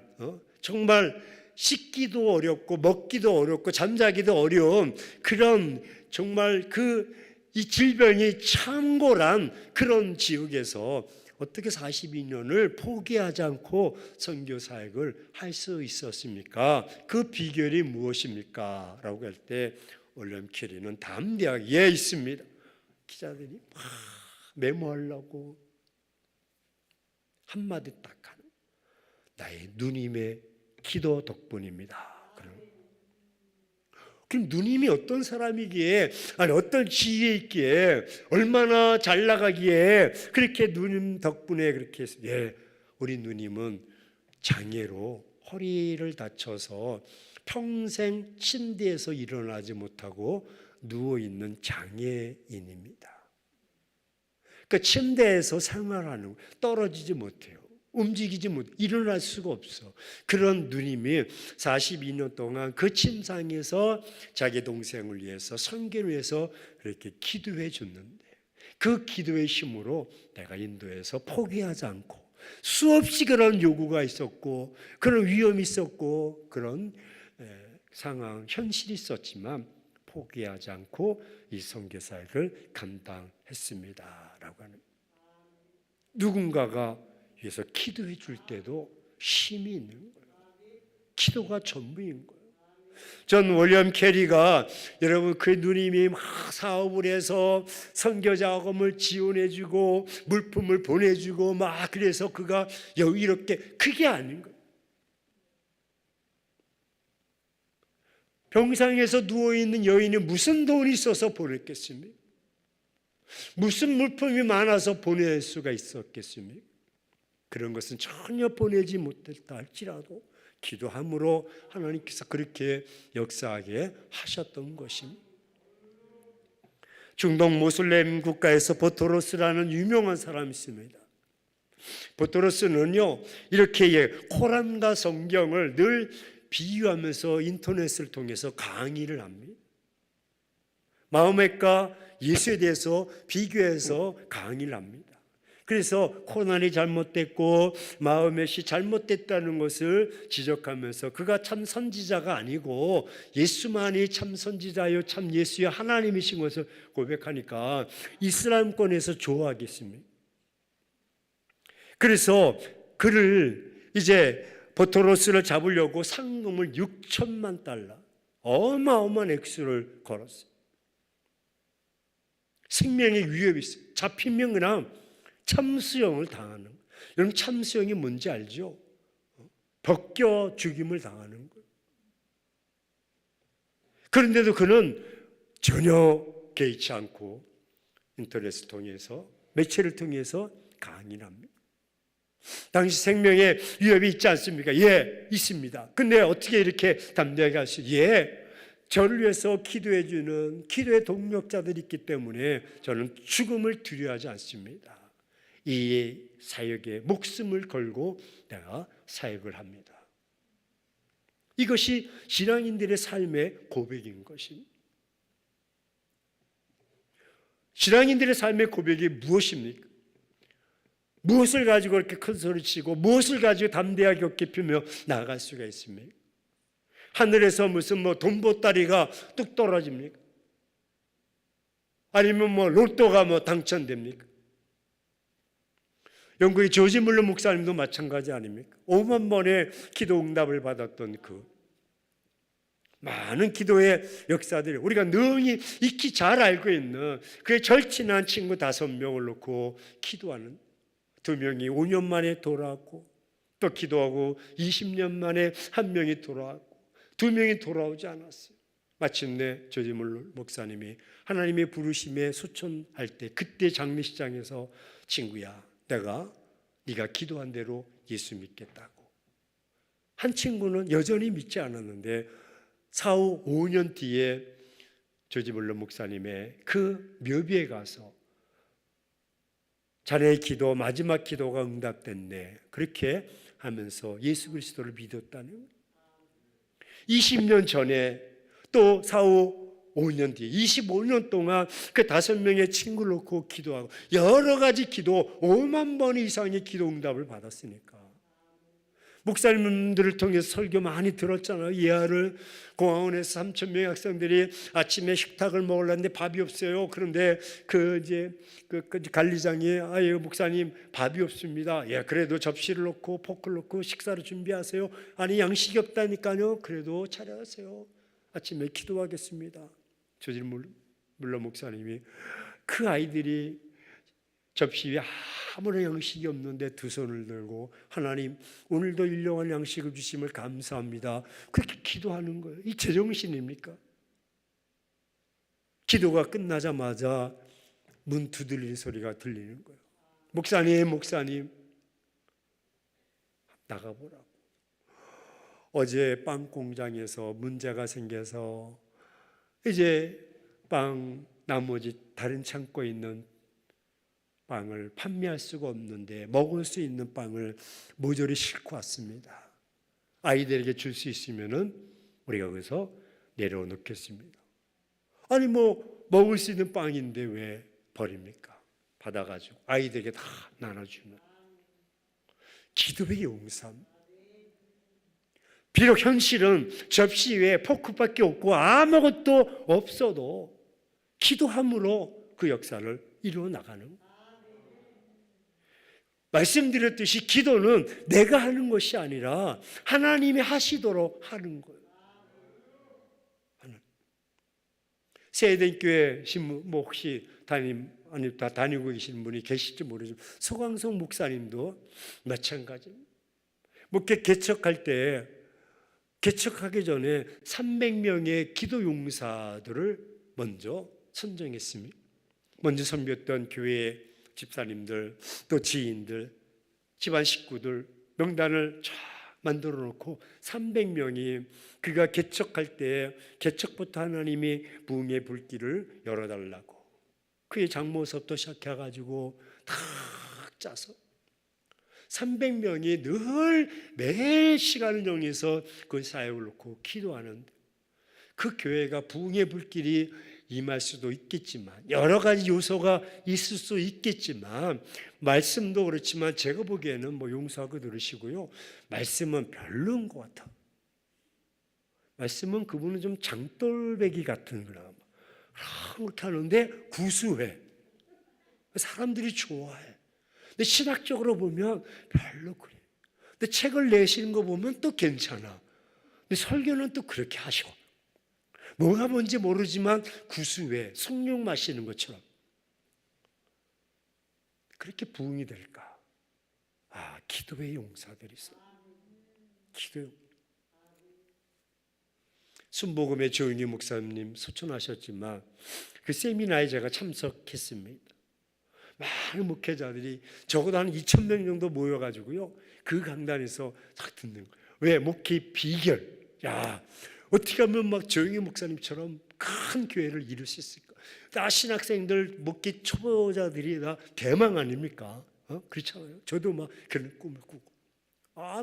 정말 씻기도 어렵고 먹기도 어렵고 잠자기도 어려운 그런 정말 이 질병이 창궐한 그런 지역에서 어떻게 42년을 포기하지 않고 선교 사역을 할 수 있었습니까? 그 비결이 무엇입니까? 라고 할 때 윌리엄 캐리는 담대하게 있습니다. 기자들이 막 메모하려고 한마디 딱 하는 나의 누님의 기도 덕분입니다. 그럼 누님이 어떤 사람이기에 어떤 지위에 있기에 얼마나 잘 나가기에 그렇게 누님 덕분에 그렇게 했어요. 예, 우리 누님은 장애로 허리를 다쳐서 평생 침대에서 일어나지 못하고 누워있는 장애인입니다. 그 침대에서 생활하는 떨어지지 못해요. 움직이지 못, 일어날 수가 없어. 그런 누님이 42년 동안 그 침상에서 자기 동생을 위해서 선교를 위해서 그렇게 기도해 줬는데 그 기도의 힘으로 내가 인도에서 포기하지 않고 수없이 그런 요구가 있었고 그런 위험이 있었고 그런 상황, 현실이 있었지만 포기하지 않고 이 선교 사역을 감당했습니다. 라고 하는 누군가가 위해서 기도해 줄 때도 힘이 있는 거예요. 기도가 전부인 거예요. 전 윌리엄 캐리가 여러분 그 누님이 막 사업을 해서 선교 자금을 지원해 주고 물품을 보내 주고 막 그래서 그가 여유롭게 그게 아닌 거예요. 병상에서 누워 있는 여인이 무슨 돈이 있어서 보냈겠습니까? 무슨 물품이 많아서 보낼 수가 있었겠습니까? 그런 것은 전혀 보내지 못했다 할지라도 기도함으로 하나님께서 그렇게 역사하게 하셨던 것입니다. 중동 모슬렘 국가에서 보토로스라는 유명한 사람이 있습니다. 보토로스는요, 이렇게 코란과 성경을 늘 비유하면서 인터넷을 통해서 강의를 합니다. 마호멧과 예수에 대해서 비교해서 강의를 합니다. 그래서 코란이 잘못됐고 마호멧이 잘못됐다는 것을 지적하면서 그가 참 선지자가 아니고 예수만이 참 선지자요 참 예수의 하나님이신 것을 고백하니까 이슬람권에서 좋아하겠습니다. 그래서 그를 이제 보토로스를 잡으려고 상금을 6천만 달러 어마어마한 액수를 걸었어요. 생명의 위협이 있어요. 잡히면 그냥 참수형을 당하는 거예요. 여러분 참수형이 뭔지 알죠? 벗겨 죽임을 당하는 거예요. 그런데도 그는 전혀 개의치 않고 인터넷을 통해서 매체를 통해서 강의를 합니다. 당시 생명의 위협이 있지 않습니까? 예, 있습니다. 근데 어떻게 이렇게 담대하게 할 수? 예, 저를 위해서 기도해 주는 기도의 동력자들이 있기 때문에 저는 죽음을 두려워하지 않습니다. 이 사역에 목숨을 걸고 내가 사역을 합니다. 이것이 신앙인들의 삶의 고백인 것입니다. 신앙인들의 삶의 고백이 무엇입니까? 무엇을 가지고 이렇게 큰 소리치고 무엇을 가지고 담대하게 어깨 펴며 나아갈 수가 있습니까? 하늘에서 무슨 돈 보따리가 뚝 떨어집니까? 아니면 로또가 당첨됩니까? 영국의 조지 물러 목사님도 마찬가지 아닙니까? 5만 번의 기도 응답을 받았던 그 많은 기도의 역사들이 우리가 능히 익히 잘 알고 있는 그의 절친한 친구 5명을 놓고 기도하는 2명이 5년 만에 돌아왔고 또 기도하고 20년 만에 1명이 돌아왔고 2명이 돌아오지 않았어요. 마침내 조지 물러 목사님이 하나님의 부르심에 소천할 때 그때 장례식장에서 친구야 내가 네가 기도한 대로 예수 믿겠다고. 한 친구는 여전히 믿지 않았는데 4, 5년 뒤에 조지 물러 목사님의 그 묘비에 가서 자네의 기도 마지막 기도가 응답됐네 그렇게 하면서 예수 그리스도를 믿었다는 거예요. 20년 전에 또 4, 5년 뒤에 25년 동안 그 5명의 친구를 놓고 기도하고 여러 가지 기도 5만 번 이상의 기도 응답을 받았으니까 목사님들을 통해서 설교 많이 들었잖아요. 이하를 공항원에서 3,000명의 학생들이 아침에 식탁을 먹으려는데 밥이 없어요. 그런데 그 관리장이 아유 목사님 밥이 없습니다. 예, 그래도 접시를 놓고 포크를 놓고 식사를 준비하세요. 아니 양식이 없다니까요. 그래도 차려하세요. 아침에 기도하겠습니다. 조지 물러 목사님이 그 아이들이 접시 위에 아무런 양식이 없는데 2 손을 들고 하나님 오늘도 일용할 양식을 주심을 감사합니다. 그렇게 기도하는 거예요. 이 제정신입니까? 기도가 끝나자마자 문 두드리는 소리가 들리는 거예요. 목사님 나가보라고. 어제 빵 공장에서 문제가 생겨서 이제 나머지 다른 창고에 있는 빵을 판매할 수가 없는데 먹을 수 있는 빵을 모조리 싣고 왔습니다. 아이들에게 줄 수 있으면은 우리가 거기서 내려놓겠습니다. 아니 먹을 수 있는 빵인데 왜 버립니까? 받아가지고 아이들에게 다 나눠주는 기도의 용산. 비록 현실은 접시 위에 포크밖에 없고 아무것도 없어도 기도함으로 그 역사를 이루어 나가는 거예요. 말씀드렸듯이 기도는 내가 하는 것이 아니라 하나님이 하시도록 하는 거예요. 세대교회 신문 혹시 다니고 계신 분이 계실지 모르지만 서광석 목사님도 마찬가지입니다. 목회 개척할 때 개척하기 전에 300명의 기도 용사들을 먼저 선정했습니다. 먼저 선배했던 교회 집사님들 또 지인들 집안 식구들 명단을 쫙 만들어 놓고 300명이 그가 개척할 때 개척부터 하나님이 부흥의 불길을 열어달라고 그의 장모섭도 시작해가지고 다 짜서 300명이 늘 매일 시간을 정해서 그 사역을 놓고 기도하는데, 그 교회가 부흥의 불길이 임할 수도 있겠지만, 여러 가지 요소가 있을 수 있겠지만, 말씀도 그렇지만 제가 보기에는 뭐 용서하고 들으시고요, 말씀은 별로인 것 같아. 말씀은 그분은 좀 장돌배기 같은 거라 그렇게 하는데 구수해. 사람들이 좋아해. 근데 신학적으로 보면 별로 그래. 근데 책을 내시는 거 보면 또 괜찮아. 근데 설교는 또 그렇게 하셔. 뭐가 뭔지 모르지만 구수해. 성령 마시는 것처럼. 그렇게 부흥이 될까? 아, 기도의 용사들이 있어. 기도. 순복음의 조영희 목사님 소천하셨지만 그 세미나에 제가 참석했습니다. 많은 목회자들이 적어도 한 2,000명 정도 모여가지고요, 그 강단에서 딱 듣는 거예요. 왜? 목회 비결. 야, 어떻게 하면 막 조영희 목사님처럼 큰 교회를 이룰 수 있을까? 다 신학생들, 목회 초보자들이 다 대망 아닙니까? 그렇잖아요. 저도 막 그런 꿈을 꾸고.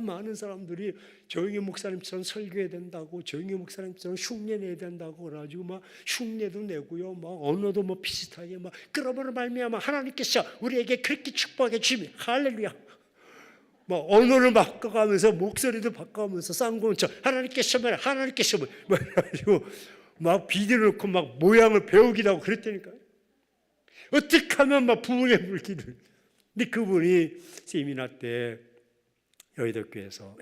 많은 사람들이 조영희 목사님처럼 설교해야 된다고, 조영희 목사님처럼 흉내 내야 된다고 그래가지고 막 흉내도 내고요, 막 언어도 뭐 비슷하게 막 끌어버려 말미암아 하나님께서 우리에게 그렇게 축복해 주시면 할렐루야. 막 언어를 바꿔가면서 목소리도 바꿔가면서 쌍고운처 하나님께서 말 하나님께서 뭐 해가지고 막 비디오 놓고 막 모양을 배우기도 하고 그랬다니까요. 어떻게 하면 막 부흥의 물기를. 근데 그분이 세미나 때 여의도교회에서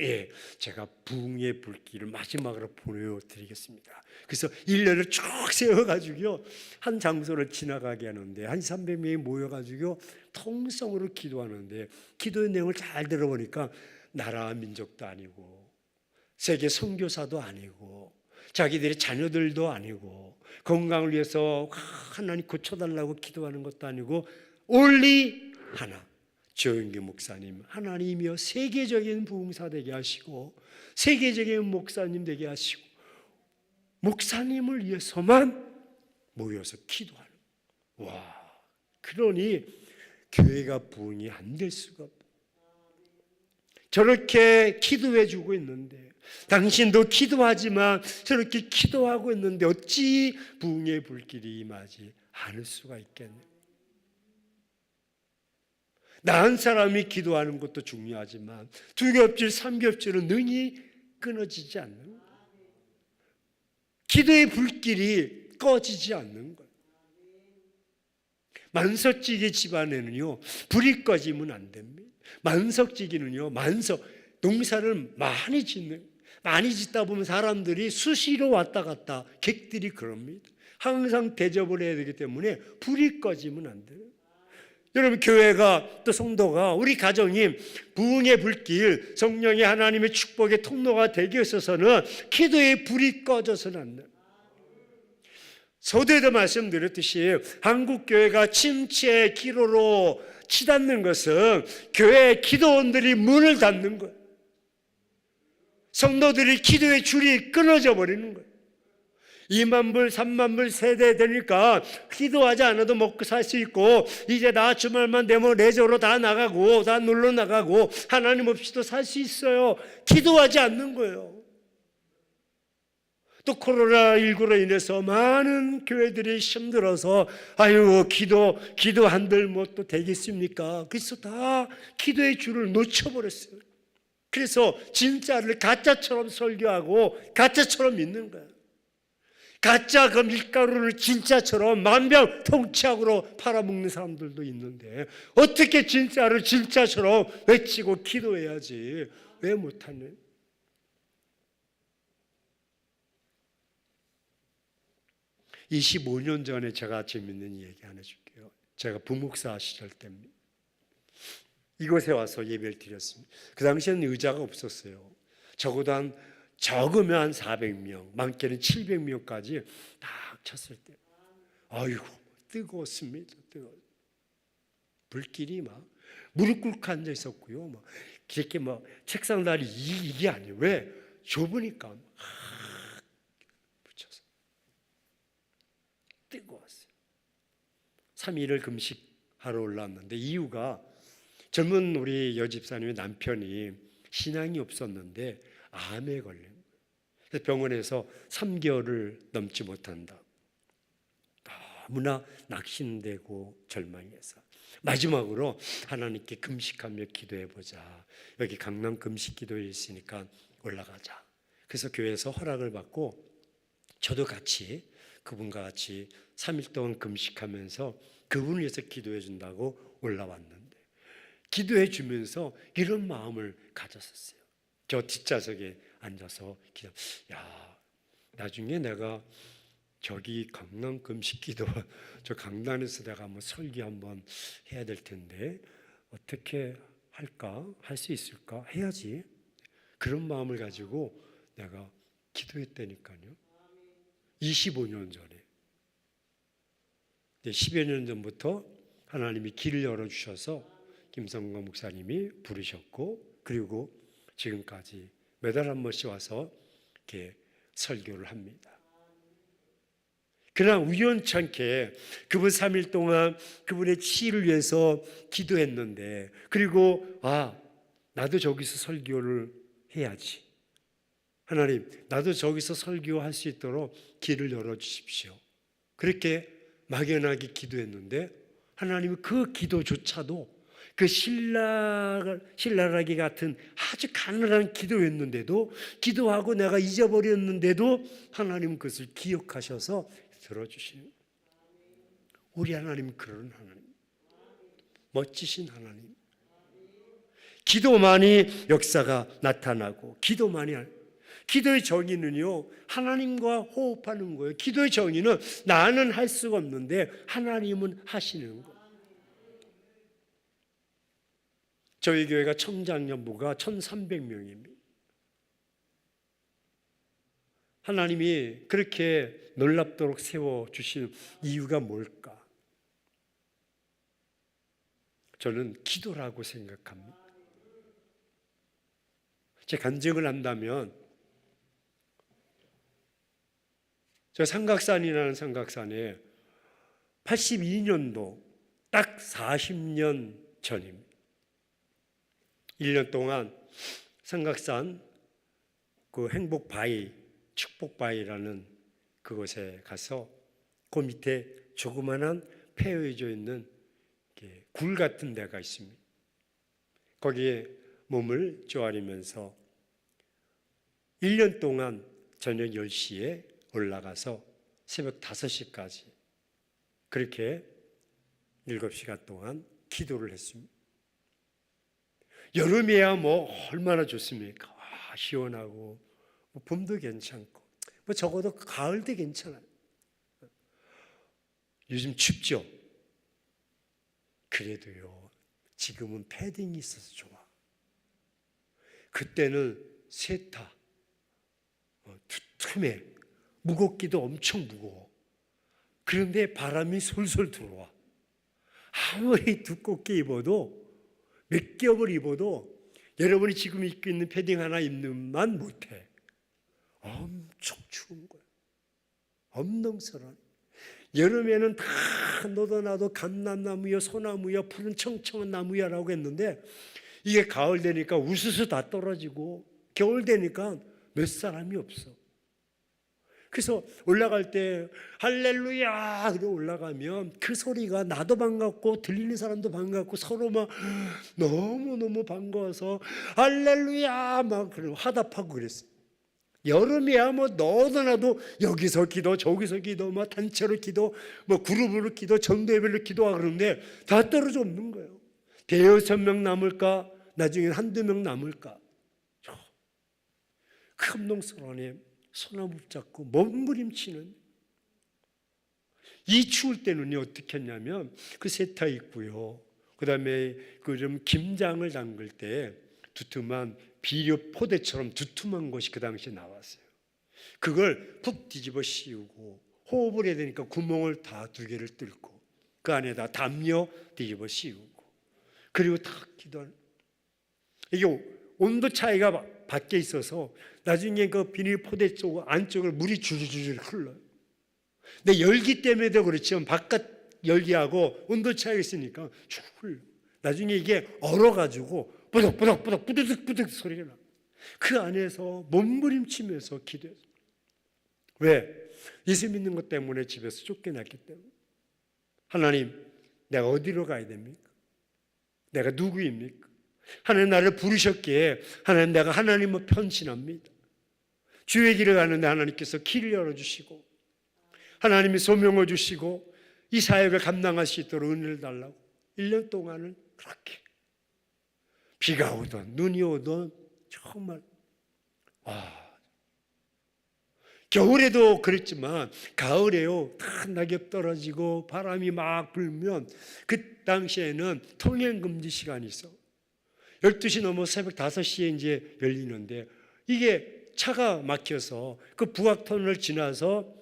제가 부흥의 불길을 마지막으로 보여드리겠습니다. 그래서 1년을 쭉 세워가지고요, 한 장소를 지나가게 하는데 한 300명이 모여가지고 통성으로 기도하는데, 기도의 내용을 잘 들어보니까 나라 민족도 아니고 세계 선교사도 아니고 자기들의 자녀들도 아니고 건강을 위해서 하나님 고쳐달라고 기도하는 것도 아니고 올리 하나, 조영기 목사님, 하나님이여 세계적인 부흥사 되게 하시고 세계적인 목사님 되게 하시고 목사님을 위해서만 모여서 기도하는. 와, 그러니 교회가 부흥이 안 될 수가 없다. 저렇게 기도해 주고 있는데, 당신도 기도하지만 저렇게 기도하고 있는데 어찌 부흥의 불길이 임하지 않을 수가 있겠냐. 나은 사람이 기도하는 것도 중요하지만 두 겹질, 삼 겹질은 능히 끊어지지 않는 거예요. 기도의 불길이 꺼지지 않는 거예요. 만석지기 집안에는요, 불이 꺼지면 안 됩니다. 만석지기는요, 농사를 많이 짓다 보면 사람들이 수시로 왔다 갔다, 객들이 그럽니다. 항상 대접을 해야 되기 때문에 불이 꺼지면 안 돼요. 여러분, 교회가 또 성도가, 우리 가정이 부흥의 불길, 성령의 하나님의 축복의 통로가 되기 위해서는 기도의 불이 꺼져서는 안 돼요. 서두에도 말씀드렸듯이 한국 교회가 침체 기로로 치닫는 것은 교회 기도원들이 문을 닫는 거예요. 성도들이 기도의 줄이 끊어져 버리는 거예요. 2만 불, 3만 불 세대 되니까 기도하지 않아도 먹고 살 수 있고, 이제 나 주말만 되면 레저로 다 나가고 다 놀러 나가고 하나님 없이도 살 수 있어요. 기도하지 않는 거예요. 또 코로나19로 인해서 많은 교회들이 힘들어서 아유 기도 한들 뭐 또 되겠습니까? 그래서 다 기도의 줄을 놓쳐버렸어요. 그래서 진짜를 가짜처럼 설교하고 가짜처럼 믿는 거예요. 가짜 그 밀가루를 진짜처럼 만병통치약으로 팔아먹는 사람들도 있는데, 어떻게 진짜를 진짜처럼 외치고 기도해야지 왜 못하는? 25년 전에 제가 재밌는 얘기 하나 줄게요. 제가 부목사 시절 때입니다. 이곳에 와서 예배를 드렸습니다. 그 당시에는 의자가 없었어요. 적으면 한 400명, 많게는 700명까지 딱 쳤을 때, 아이고 뜨거웠습니다. 불길이 막 무릎 꿇고 앉아 있었고요. 막 이렇게 막 책상 다리 이게 아니에요. 왜? 좁으니까 붙여서 뜨거웠어요. 3일을 금식하러 올라왔는데 이유가 젊은 우리 여집사님의 남편이 신앙이 없었는데 암에 걸린 거예요. 그래서 병원에서 3개월을 넘지 못한다. 너무나 낙심되고 절망해서 마지막으로 하나님께 금식하며 기도해보자. 여기 강남 금식기도에 있으니까 올라가자. 그래서 교회에서 허락을 받고 저도 같이 그분과 같이 3일 동안 금식하면서 그분을 위해서 기도해 준다고 올라왔는데 기도해 주면서 이런 마음을 가졌었어요. 저 뒷좌석에 앉아서 야, 나중에 내가 저기 강남 금식기도 저 강단에서 내가 한번 설교 한번 해야 될 텐데 어떻게 할까? 할 수 있을까? 해야지. 그런 마음을 가지고 내가 기도했다니까요. 25년 전에. 10여 년 전부터 하나님이 길을 열어주셔서 김성건 목사님이 부르셨고 그리고 지금까지 매달 한 번씩 와서 이렇게 설교를 합니다. 그러나 우연찮게 그분 3일 동안 그분의 치유를 위해서 기도했는데 그리고 나도 저기서 설교를 해야지. 하나님, 나도 저기서 설교할 수 있도록 길을 열어주십시오. 그렇게 막연하게 기도했는데 하나님은 그 기도조차도 그 신랄하기 같은 아주 가난한 기도였는데도 기도하고 내가 잊어버렸는데도 하나님은 그것을 기억하셔서 들어주시는 우리 하나님은 그런 하나님, 멋지신 하나님. 기도만이 역사가 나타나고 기도의 정의는요 하나님과 호흡하는 거예요. 기도의 정의는 나는 할 수가 없는데 하나님은 하시는 거예요. 저희 교회가 청장년부가 1,300명입니다. 하나님이 그렇게 놀랍도록 세워주신 이유가 뭘까? 저는 기도라고 생각합니다. 제 간증을 한다면 저 삼각산이라는 삼각산에 82년도 딱 40년 전입니다. 1년 동안 삼각산 그 행복바위, 축복바위라는 그곳에 가서 그 밑에 조그마한 패여져 있는 굴 같은 데가 있습니다. 거기에 몸을 조아리면서 1년 동안 저녁 10시에 올라가서 새벽 5시까지 그렇게 7시간 동안 기도를 했습니다. 여름이야 뭐 얼마나 좋습니까? 시원하고 봄도 괜찮고 적어도 가을도 괜찮아요. 요즘 춥죠? 그래도요 지금은 패딩이 있어서 좋아. 그때는 세타 두툼해. 무겁기도 엄청 무거워. 그런데 바람이 솔솔 들어와. 아무리 두껍게 입어도 몇 겹을 입어도 여러분이 지금 입고 있는 패딩 하나 입는만 못해. 엄청 추운 거야. 엄동설한. 여름에는 다 너도 나도 감람나무야 소나무야 푸른 청청한 나무야라고 했는데 이게 가을 되니까 우수수 다 떨어지고 겨울 되니까 몇 사람이 없어. 그래서 올라갈 때 할렐루야 그러고 올라가면 그 소리가 나도 반갑고 들리는 사람도 반갑고 서로 막 너무너무 반가워서 할렐루야 막 화답하고 그랬어요. 여름이야 뭐 너도 나도 여기서 기도 저기서 기도 뭐 단체로 기도 뭐 그룹으로 기도 전도예배로 기도하고 그러는데 다 떨어져 없는 거예요. 대여섯 명 남을까? 나중에 한두 명 남을까? 감동스러운 소나무 붙잡고 몸부림치는 이 추울 때는요 어떻게 했냐면 그 세타 있고요. 그다음에 그 좀 김장을 담글 때 두툼한 비료 포대처럼 두툼한 것이 그 당시에 나왔어요. 그걸 푹 뒤집어 씌우고 호흡을 해야 되니까 구멍을 다 2개를 뚫고 그 안에다 담요 뒤집어 씌우고 그리고 탁 기도하는 이게 온도 차이가 밖에 있어서 나중에 그 비닐 포대 쪽 안쪽을 물이 줄줄줄 흘러요. 근데 열기 때문에도 그렇지만 바깥 열기하고 온도 차이가 있으니까 쭉 흘러. 나중에 이게 얼어가지고 뿌덕뿌덕 뿌득뿌득 소리가 나. 그 안에서 몸부림치면서 기도했어. 왜? 예수 믿는 것 때문에 집에서 쫓겨났기 때문에. 하나님, 내가 어디로 가야 됩니까? 내가 누구입니까? 하나님 나를 부르셨기에 하나님, 내가 하나님을 편신합니다. 주의 길을 가는데 하나님께서 길을 열어주시고 하나님이 소명을 주시고 이 사역을 감당할 수 있도록 은혜를 달라고 1년 동안은 그렇게 비가 오든 눈이 오든 정말 겨울에도 그랬지만 가을에요 다 낙엽 떨어지고 바람이 막 불면 그 당시에는 통행금지 시간이 있어. 12시 넘어 새벽 5시에 이제 열리는데 이게 차가 막혀서 그 북악터널을 지나서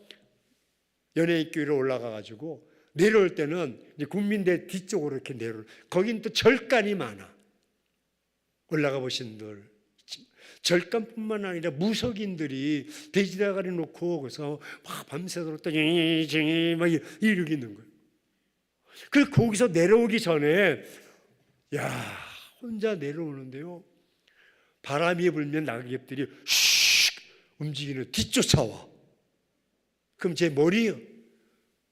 연예인교회로 올라가 가지고 내려올 때는 이제 국민대 뒤쪽으로 이렇게 내려올. 거긴 또 절간이 많아. 올라가 보신 분들 절간뿐만 아니라 무속인들이 돼지다가리 놓고 그래서 막 밤새도록 또 막 이러고 있는 거예요. 그 거기서 내려오기 전에 혼자 내려오는데요. 바람이 불면 낙엽들이 슉 움직이는 뒤쫓아와. 그럼 제 머리에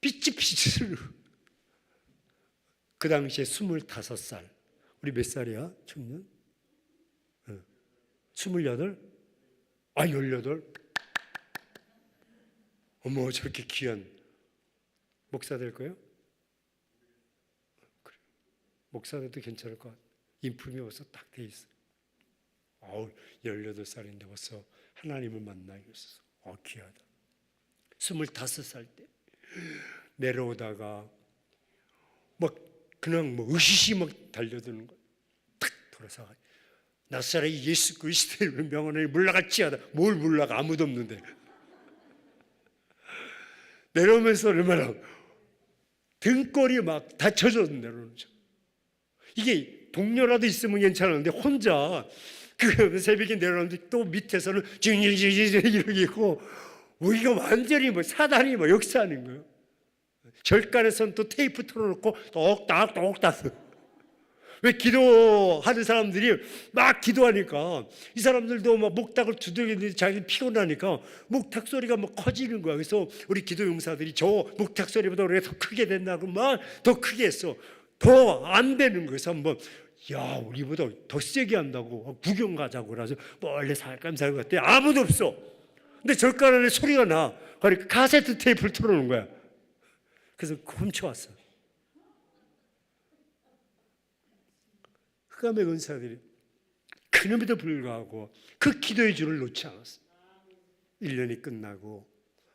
삐ጭ삐ጭ. 그 당시에 25살. 우리 몇 살이야? 청년? 28? 18? 어머, 저렇게 귀한 목사 될 거예요? 그래. 목사 돼도 괜찮을 것 같아. 인품이 벌써 딱 돼 있어. 18살인데 벌써 하나님을 만나게 했어. 귀하다. 25살 때 내려오다가 막 그냥 으시시 막 달려드는 거야. 탁 돌아서 나사렛 예수 그리스도의 명언을 물러갈지어다. 뭘 물러가? 아무도 없는데. 내려오면서 얼마나 등골이 막 다쳐져 내려오는 거. 이게 동료라도 있으면 괜찮은데 혼자 그 새벽에 내려오는데 또 밑에서는 징징징징 이러고 있고 우리가 완전히 사단이 역사하는 거예요. 절간에서는 또 테이프 틀어놓고 똑딱똑딱. 왜 기도하는 사람들이 막 기도하니까 이 사람들도 막 목탁을 두들기는데 자기 피곤하니까 목탁 소리가 막 커지는 거야. 그래서 우리 기도 용사들이 저 목탁 소리보다 우리가 더 크게 된다고 막 더 크게 했어. 더 안 되는 거예요. 그래서 한번 우리보다 더 세게 한다고 구경 가자고 그래서 멀리 살감살 갔더니 아무도 없어. 근데 절간 안에 소리가 나. 그러니까 카세트 테이프를 틀어놓은 거야. 그래서 훔쳐왔어. 흑암의 은사들이 그럼에도 불구하고 그 기도의 줄을 놓지 않았어. 1년이 끝나고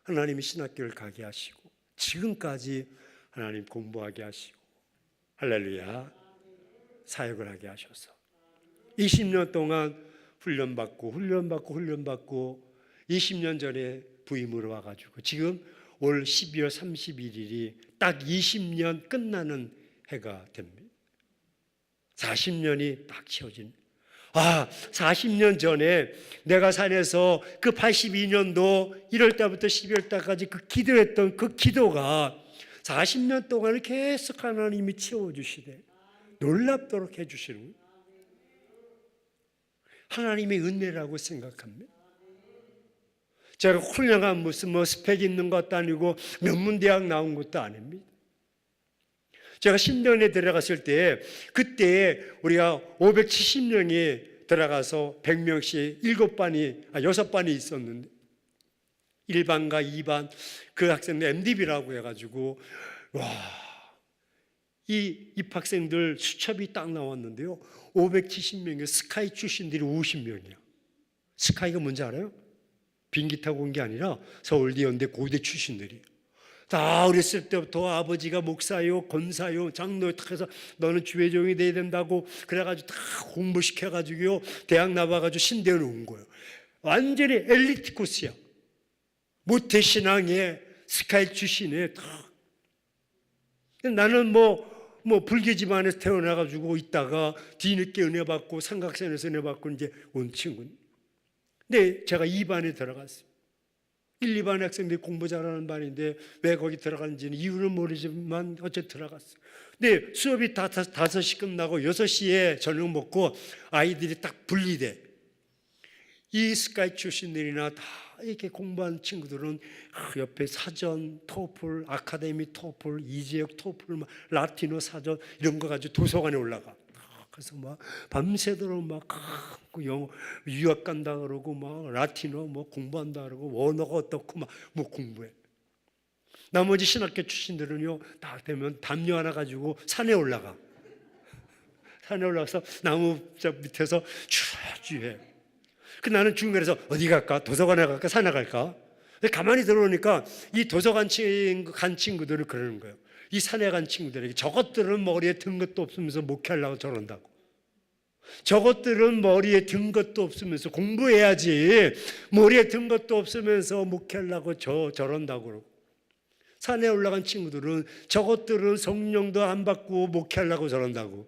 하나님이 신학교를 가게 하시고 지금까지 하나님 공부하게 하시고 할렐루야 사역을 하게 하셔서 20년 동안 훈련받고 20년 전에 부임으로 와가지고 지금 올 12월 31일이 딱 20년 끝나는 해가 됩니다. 40년이 딱 채워진. 40년 전에 내가 산에서 그 82년도 1월 달부터 12월 달까지 그 기도했던 그 기도가 40년 동안 계속 하나님이 채워주시되 놀랍도록 해주시는 거예요. 하나님의 은혜라고 생각합니다. 제가 훌륭한 무슨 스펙 있는 것도 아니고 명문대학 나온 것도 아닙니다. 제가 신년에 들어갔을 때 그때 우리가 570명이 들어가서 100명씩 6반이 있었는데 1반과 2반 그 학생들 MDB라고 해가지고 이 입학생들 수첩이 딱 나왔는데요. 570명의 스카이 출신들이 50명이야. 스카이가 뭔지 알아요? 비행기 타고 온 게 아니라 서울대, 연대, 고대 출신들이 다 어렸을 때부터 아버지가 목사요, 권사요, 장로요 딱 해서 너는 주의 종이 돼야 된다고 그래가지고 다 공부시켜가지고요 대학 나와가지고 신대에 온 거예요. 완전히 엘리트 코스야. 모태신앙의 스카이 출신에 다. 나는 불교 집안에서 태어나가지고 있다가 뒤늦게 은혜 받고 삼각산에서 은혜 받고 이제 온 친구는. 근데 제가 2반에 들어갔어요. 1, 2반 학생들이 공부 잘하는 반인데 왜 거기 들어갔는지는 이유는 모르지만 어째 들어갔어. 근데 수업이 5시 끝나고 6시에 저녁 먹고 아이들이 딱 분리돼. 이 스카이 출신들이나 다 이렇게 공부하는 친구들은 옆에 사전, 토플, 아카데미 토플, 이재역 토플, 라티노 사전 이런 거 가지고 도서관에 올라가. 그래서 막 밤새도록 막 영어 유학 간다 그러고 막 라티노 뭐 공부한다 그러고 원어가 어떻고 막 뭐 공부해. 나머지 신학교 출신들은요 다 되면 담요 하나 가지고 산에 올라가. 산에 올라가서 나무 밑에서 주저주해. 그 나는 중간에서 어디 갈까? 도서관에 갈까? 산에 갈까? 가만히 들어오니까 이 도서관 간 친구들은 그러는 거예요. 이 산에 간 친구들에게 저것들은 머리에 든 것도 없으면서 목회하려고 저런다고. 저것들은 머리에 든 것도 없으면서 공부해야지 머리에 든 것도 없으면서 목회하려고 저런다고 그러고. 산에 올라간 친구들은 저것들은 성령도 안 받고 목회하려고 저런다고.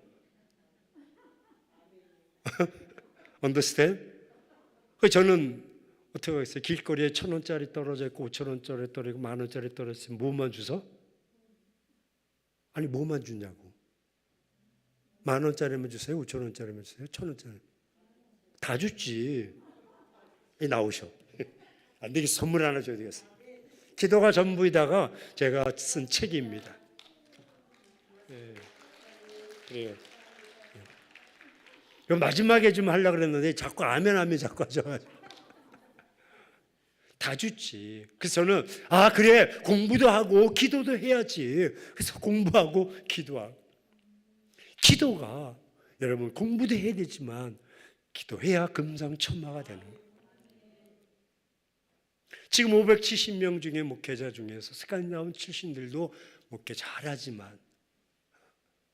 Understand? 저는 어떻게 하겠어요? 길거리에 1,000원짜리 떨어져 있고 5,000원짜리 떨어져 있고 10,000원짜리 떨어져 있으면 뭐만 주서? 아니 뭐만 주냐고. 10,000원짜리만 주세요? 5,000원짜리만 주세요? 1,000원짜리 다 줬지. 나오셔. 안 되겠어. 선물 하나 줘야 되겠어. 기도가 전부이다가 제가 쓴 책입니다. 그래요. 마지막에 좀 하려고 그랬는데 자꾸 아멘 자꾸 하셔가지고 다 줬지. 그래서 저는 그래 공부도 하고 기도도 해야지. 그래서 공부하고 기도하고. 기도가 여러분 공부도 해야 되지만 기도해야 금상첨화가 되는 거예요. 지금 570명 중에 목회자 중에서 스칸디나비아 출신들도 목회 잘하지만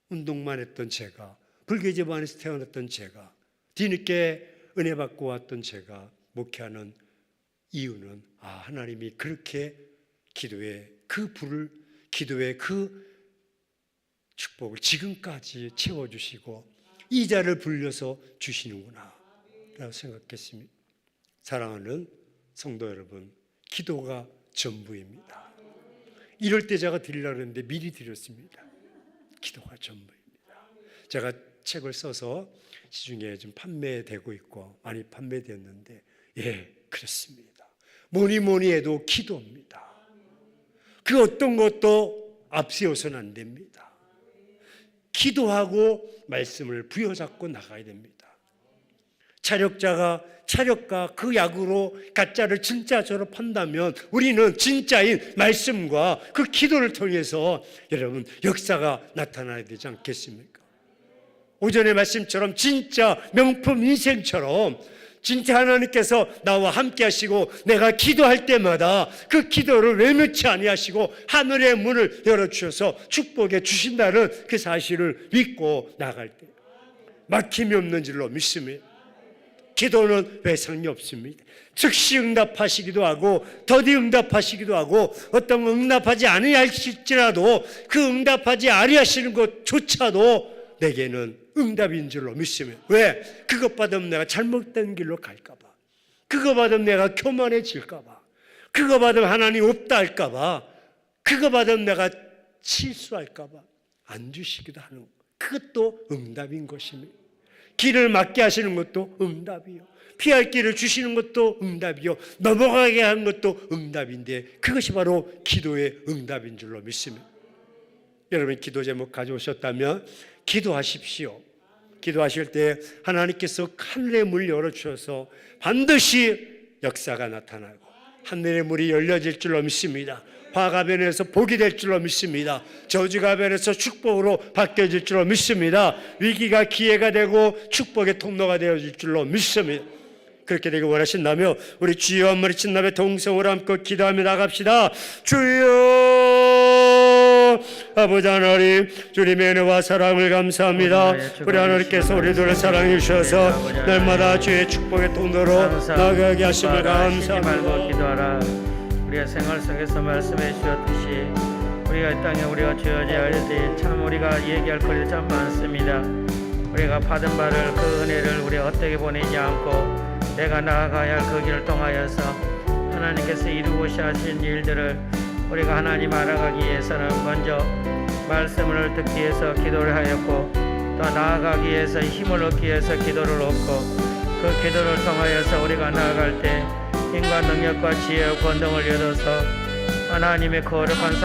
운동만 했던 제가, 불교 집안에서 태어났던 제가, 뒤늦게 은혜 받고 왔던 제가 목회하는 이유는 하나님이 그렇게 기도의 그 불을, 기도의 그 축복을 지금까지 채워주시고 이 자를 불려서 주시는구나 라고 생각했습니다. 사랑하는 성도 여러분, 기도가 전부입니다. 이럴 때 제가 드리려고 했는데 미리 드렸습니다. 기도가 전부입니다. 제가 책을 써서 시중에 좀 판매되고 있고 많이 판매되었는데 그렇습니다. 뭐니 해도 기도입니다. 그 어떤 것도 앞세워서는 안 됩니다. 기도하고 말씀을 부여잡고 나가야 됩니다. 차력과 그 약으로 가짜를 진짜처럼 판다면 우리는 진짜인 말씀과 그 기도를 통해서 여러분 역사가 나타나야 되지 않겠습니까? 오전의 말씀처럼 진짜 명품 인생처럼 진짜 하나님께서 나와 함께 하시고 내가 기도할 때마다 그 기도를 외면치 아니하시고 하늘의 문을 열어주셔서 축복해 주신다는 그 사실을 믿고 나갈 때 막힘이 없는 줄로 믿습니다. 기도는 외상이 없습니다. 즉시 응답하시기도 하고 더디 응답하시기도 하고 어떤 응답하지 아니하실지라도 그 응답하지 아니하시는 것조차도 내게는 응답인 줄로 믿습니다. 왜? 그것 받으면 내가 잘못된 길로 갈까 봐, 그거 받으면 내가 교만해질까 봐, 그거 받으면 하나님 없다 할까 봐, 그거 받으면 내가 실수할까 봐 안 주시기도 하는 것. 그것도 응답인 것입니다. 길을 막게 하시는 것도 응답이요, 피할 길을 주시는 것도 응답이요, 넘어가게 하는 것도 응답인데 그것이 바로 기도의 응답인 줄로 믿습니다. 여러분 기도 제목 가져오셨다면 기도하십시오. 기도하실 때 하나님께서 하늘의 문을 열어주셔서 반드시 역사가 나타나고 하늘의 문이 열려질 줄로 믿습니다. 화가 변해서 복이 될 줄로 믿습니다. 저주가 변해서 축복으로 바뀌어질 줄로 믿습니다. 위기가 기회가 되고 축복의 통로가 되어질 줄로 믿습니다. 그렇게 되길 원하신다며 우리 주여 한 마리 친나베 동성으로 함께 기도하며 나갑시다. 주여 아버지 하나님, 주님의 은혜와 사랑을 감사합니다. 우리 하나님께서 우리들을 사랑해 주셔서 날마다 주의 축복의 통로로 나가게 하심을 감사합니다. 기도하라. 우리의 생활 속에서 말씀해 주셨듯이 우리가 이 땅에 우리가 죄어져야 할 때 참 우리가 얘기할 거리가 참 많습니다. 우리가 받은 바를 그 은혜를 우리가 헛되게 보내지 않고 내가 나아가야 할 그 길을 통하여서 하나님께서 이루고자 하신 일들을 우리가 하나님 알아가기 위해서는 먼저 말씀을 듣기 위해서 기도를 하였고, 또 나아가기 위해서 힘을 얻기 위해서 기도를 얻고, 그 기도를 통하여서 우리가 나아갈 때 힘과 능력과 지혜와 권능을 얻어서 하나님의 거룩한